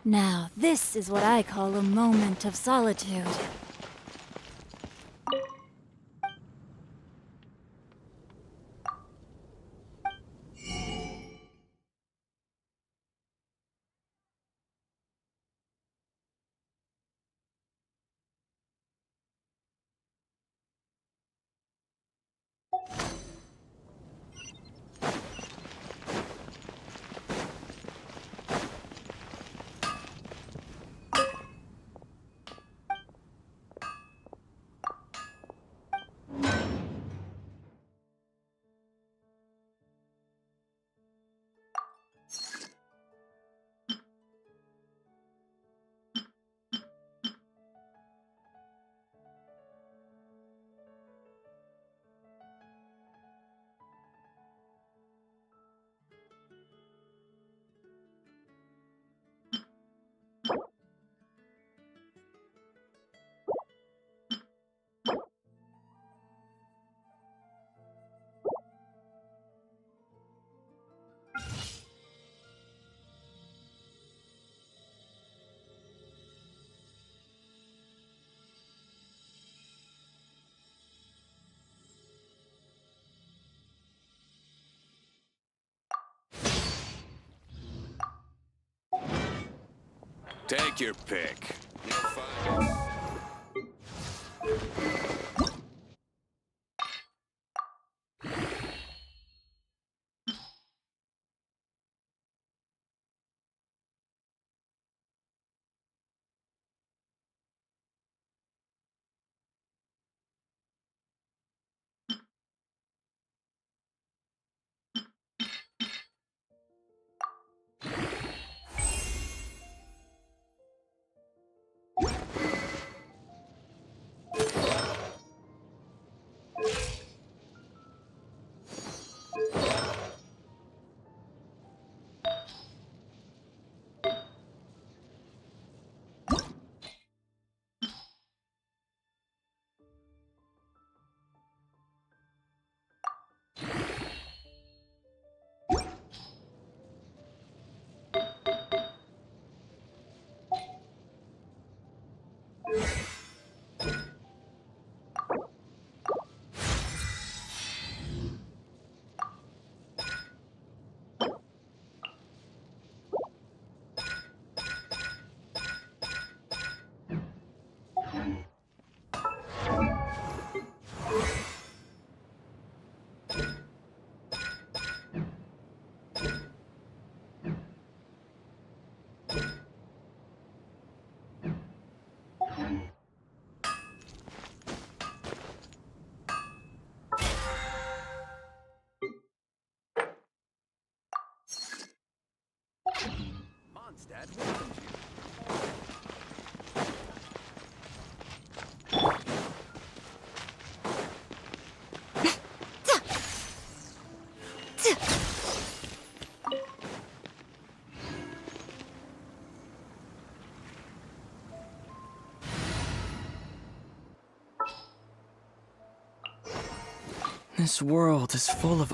Now, this is what I call a moment of solitude. Take your pick. You'll find it. Mondstadt welcomes you. This world is full of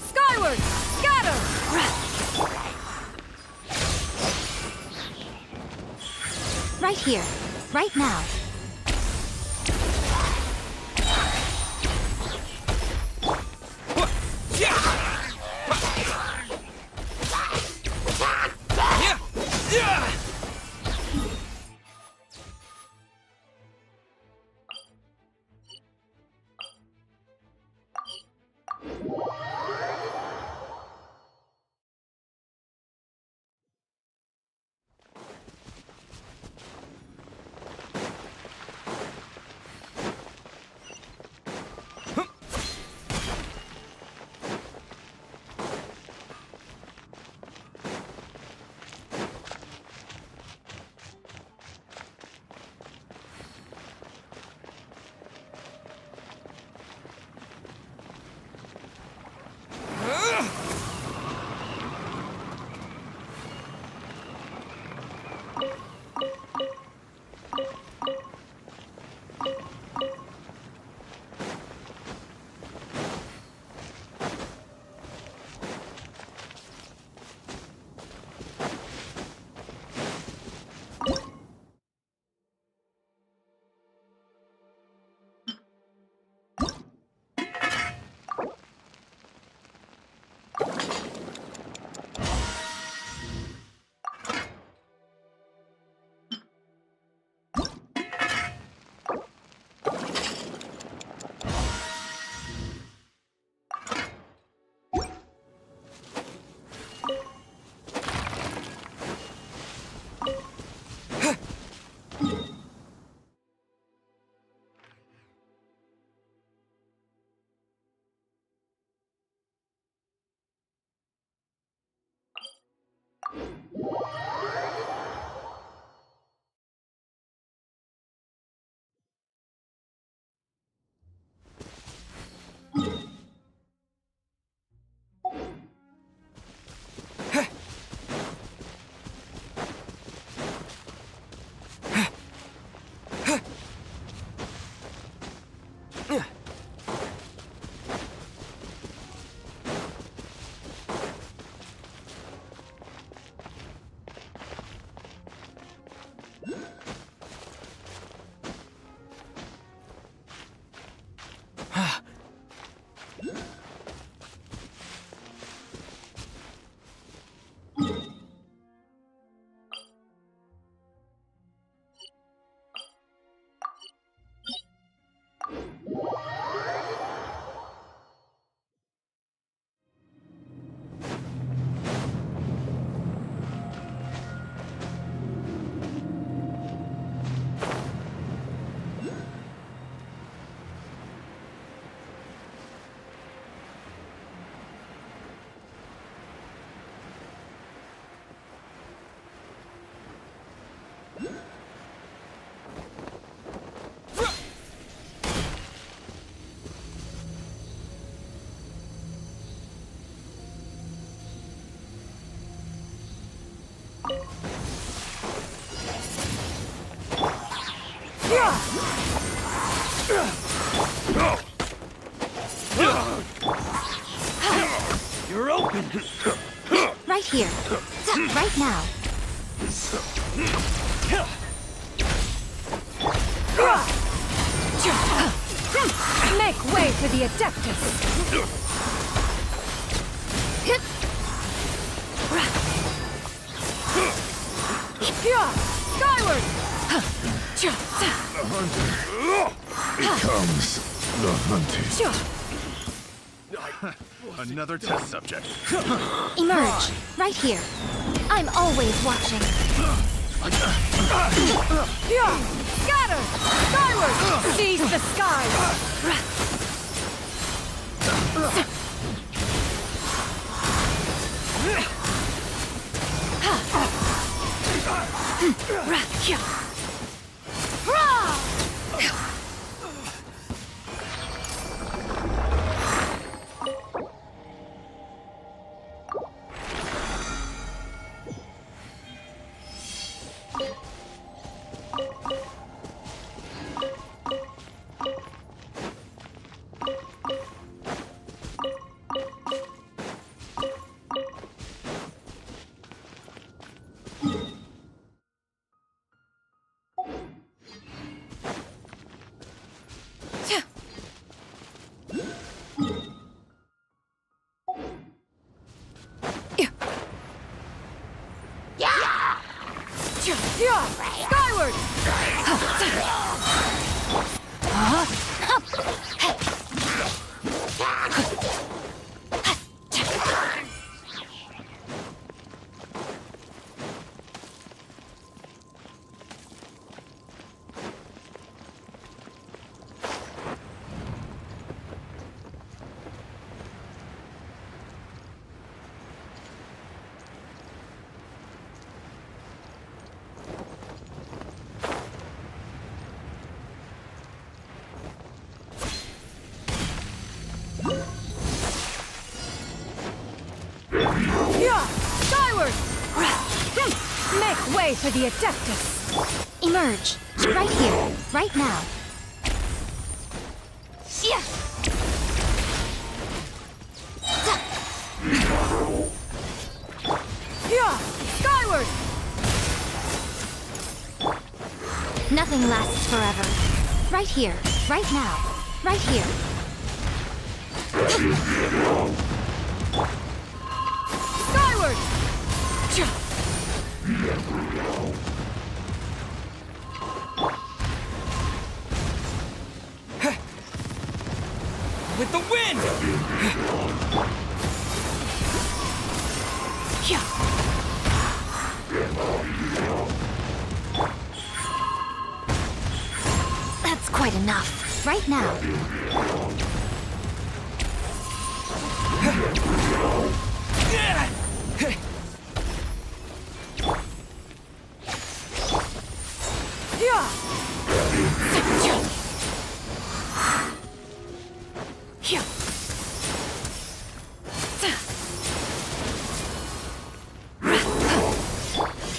Skyward! Scatter! Right here. Right now. You're open. Right here. Right now. Make way for the Adeptus! Skyward! The hunter becomes the hunted. Another test subject. Emerge. Right here. I'm always watching. Scatter! Skyward! Seize the skies! Skyward! Skyward! Make way for the Adeptus! Emerge. Right here. Right now. Yeah! Skyward! Nothing lasts forever. Right here. Right now. Right here. Skyward! With the wind! That's quite enough. Right now.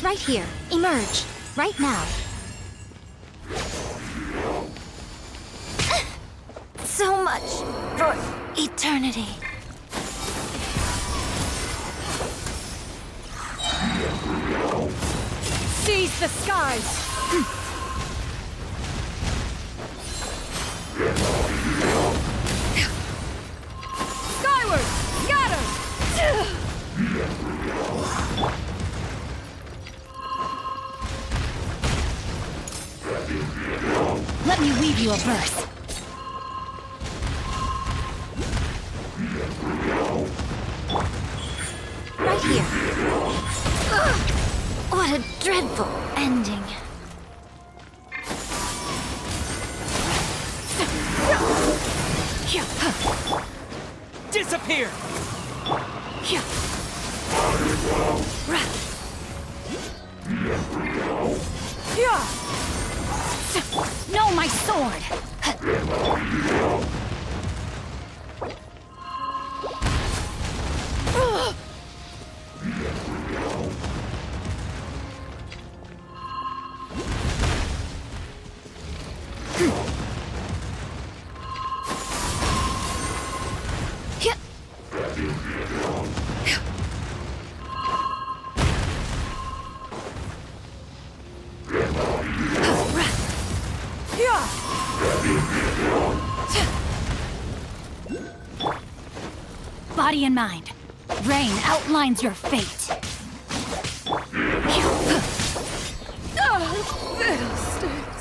Right here. Emerge. Right now. So much for eternity. Seize the skies! Skyward! Scatter! Let me weave you a verse. Right here. Ugh, what a dreadful ending. Disappear! No, my sword! Body and mind. Rain outlines your fate. Fiddlesticks!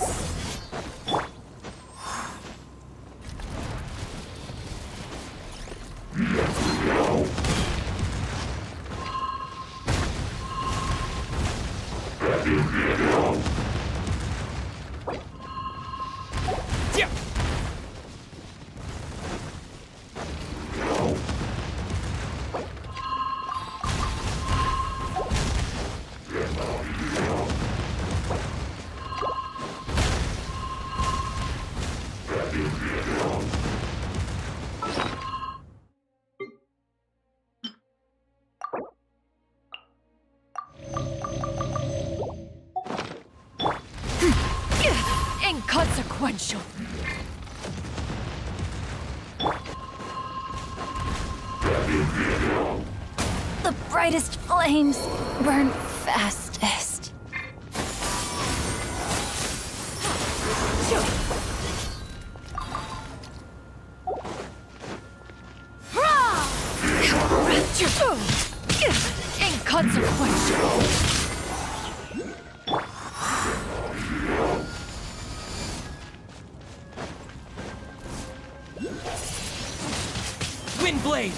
Inconsequential. The brightest flames burn fastest. Inconsequential. Windblade!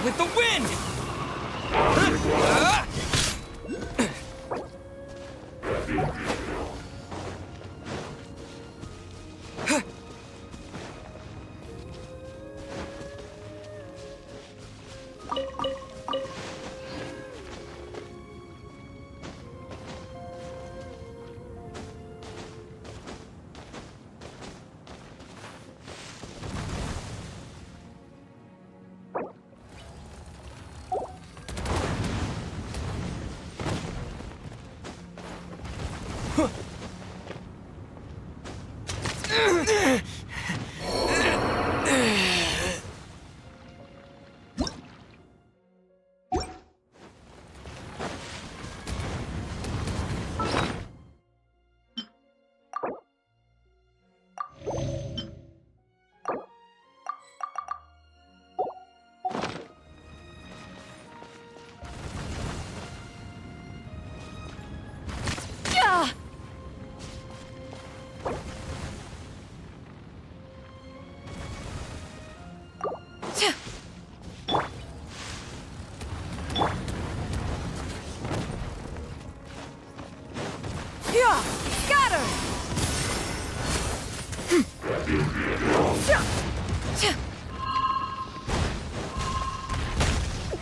With the wind!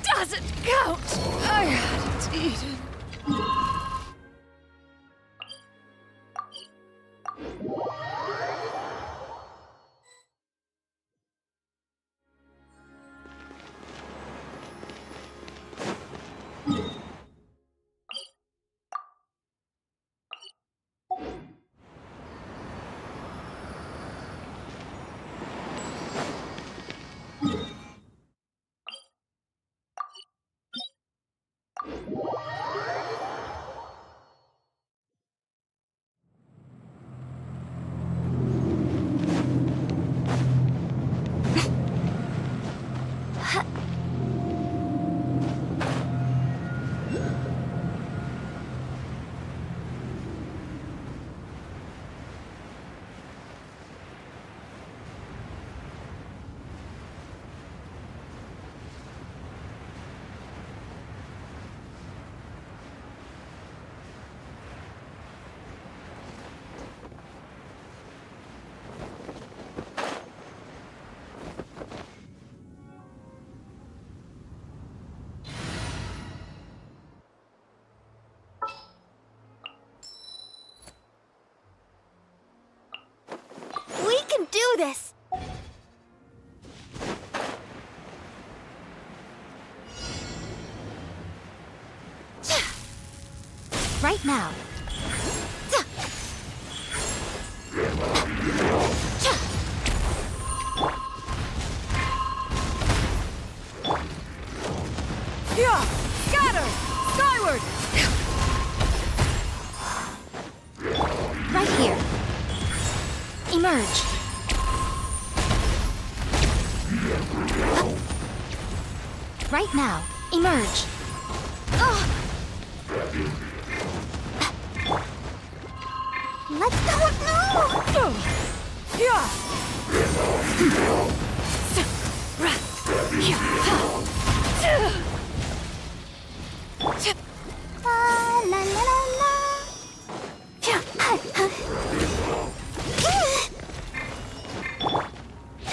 Doesn't count! I hadn't eaten. We can do this! Right now. Scatter! Skyward! Right here. Emerge. Right now. Emerge. Let's go now! La la la la.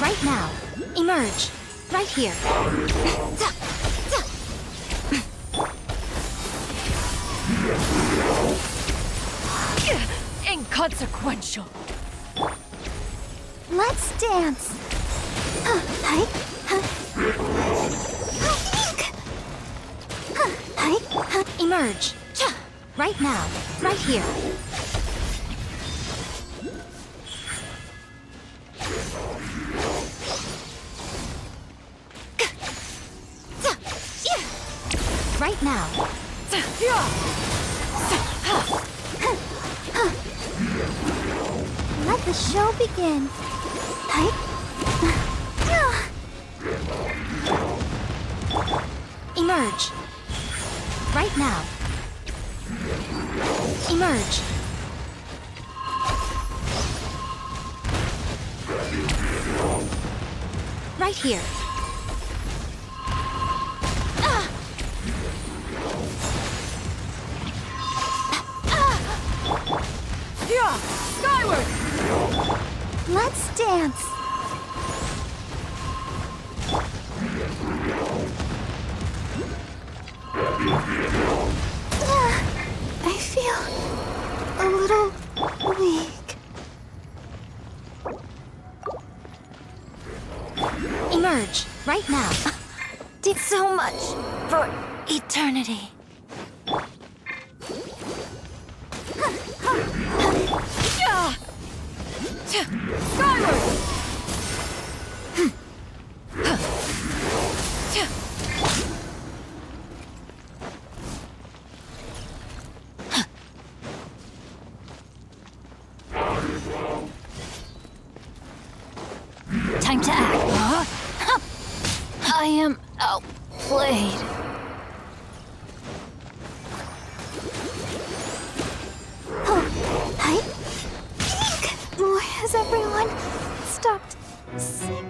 Right now. Emerge. Right here. Inconsequential. Let's dance. Hi. Emerge. Right now. Right here. Right now. Let the show begin. Emerge. Right now. Emerge. Right here. Skyward! Let's dance. I feel a little weak. Emerge. Right now. Did so much for eternity. Skyward! Time to act. I am outplayed. Hi. Why has everyone stopped singing?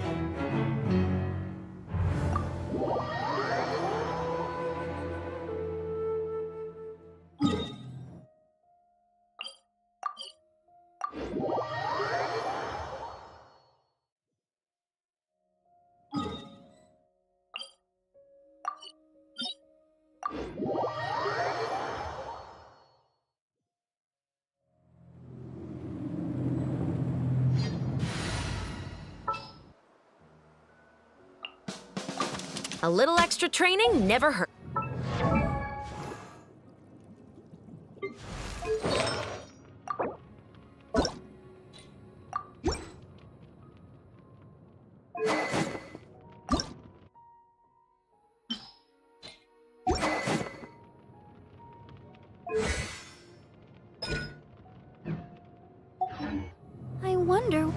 A little extra training never hurt. I wonder.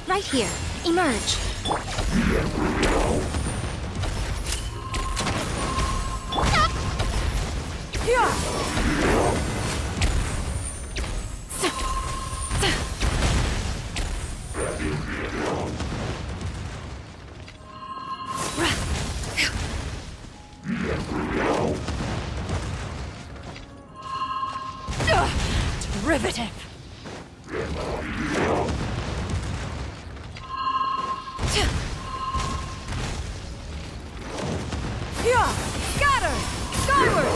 Right here. Emerge. Riveting. Scatter! Skyward!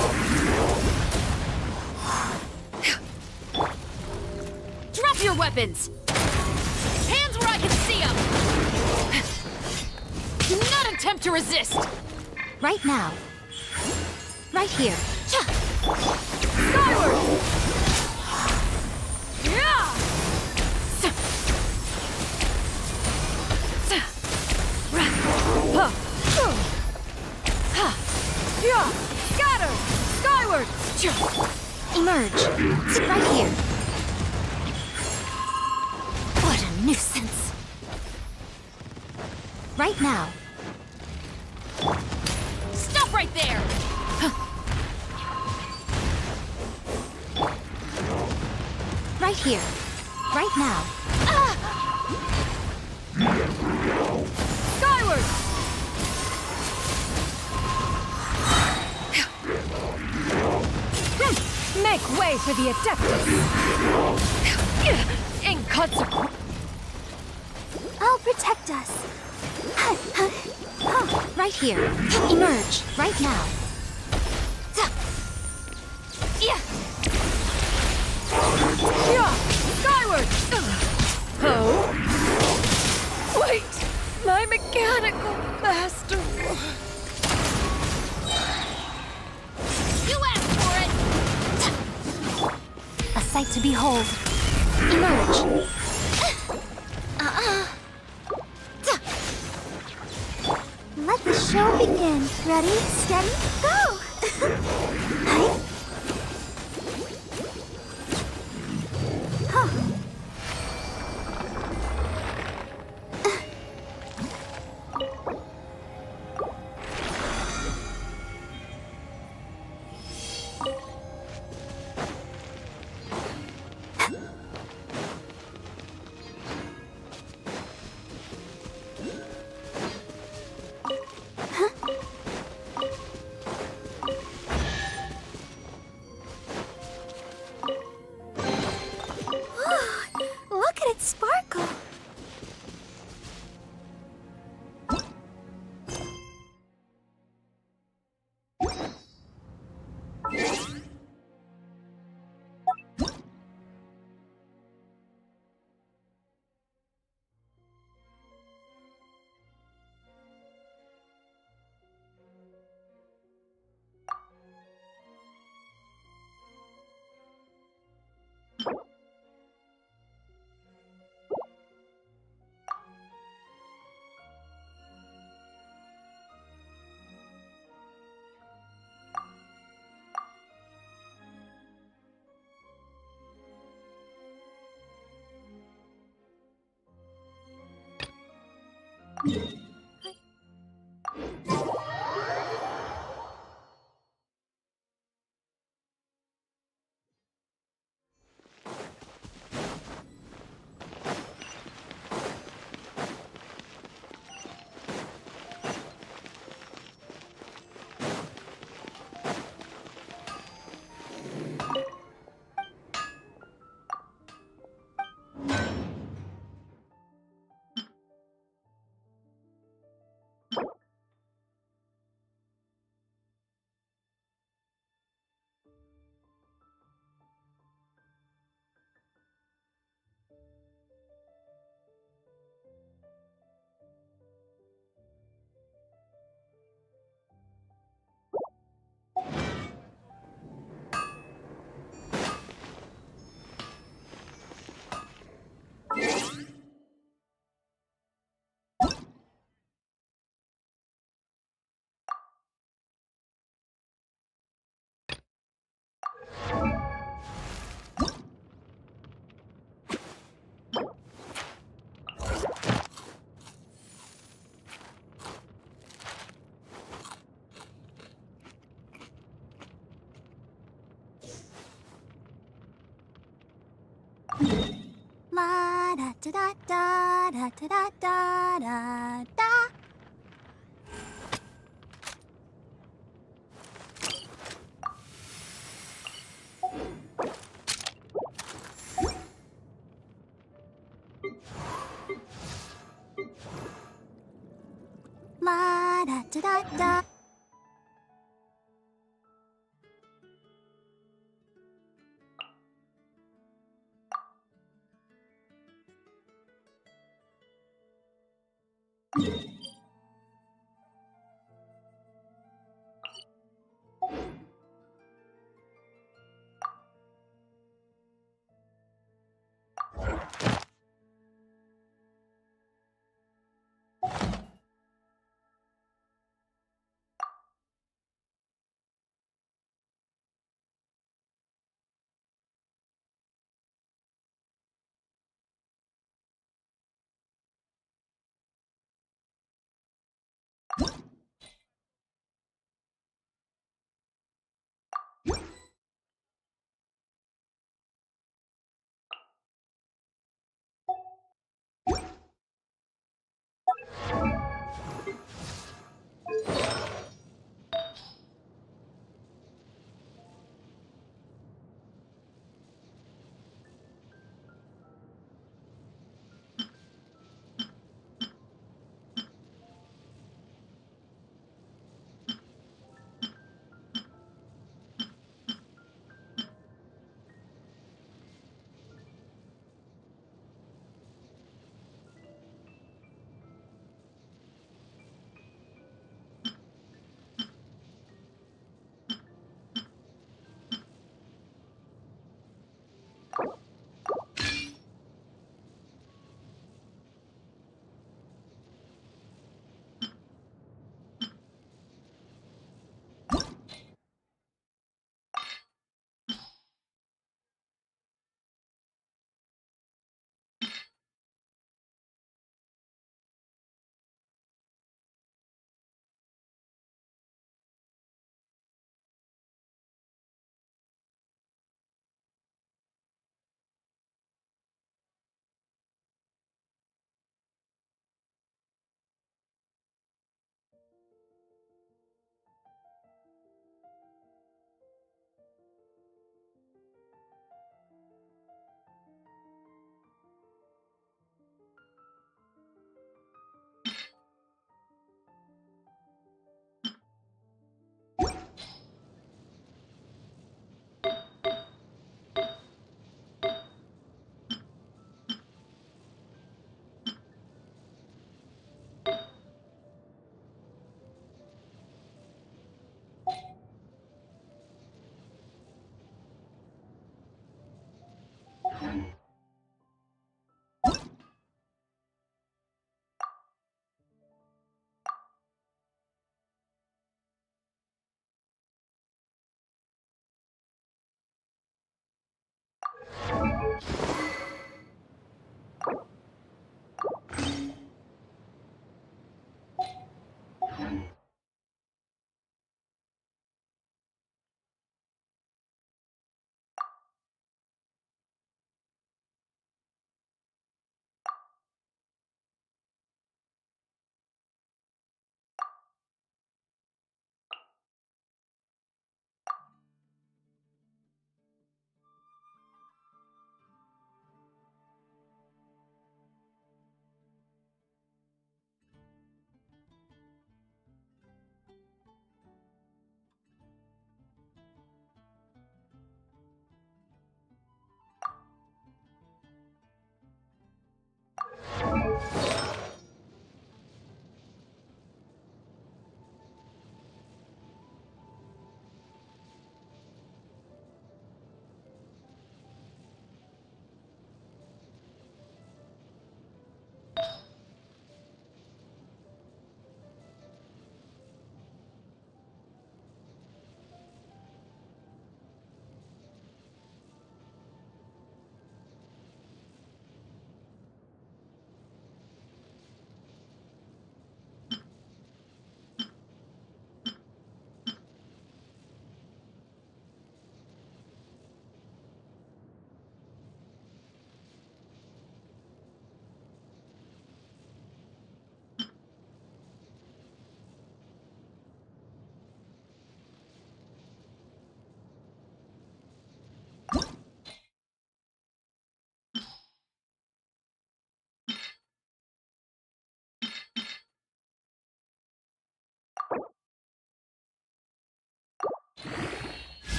Drop your weapons! Hands where I can see them! Do not attempt to resist! Right now. Right here. Skyward! Yeah! Yeah! Scatter! Skyward! Emerge. Right here. What a nuisance. Right now. Stop right there! Right here. Right now. Skyward! Make way for the Adeptus! Inconsequent! I'll protect us. Right here. Emerge. Right now. Yeah! Skyward! Oh? Wait! My mechanical master! You asked for it! A sight to behold. Emerge. Let the show begin. Ready, steady, go! Look at it sparkle. La da da da da da da da da da. La da da da da.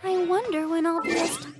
I wonder when I'll be as...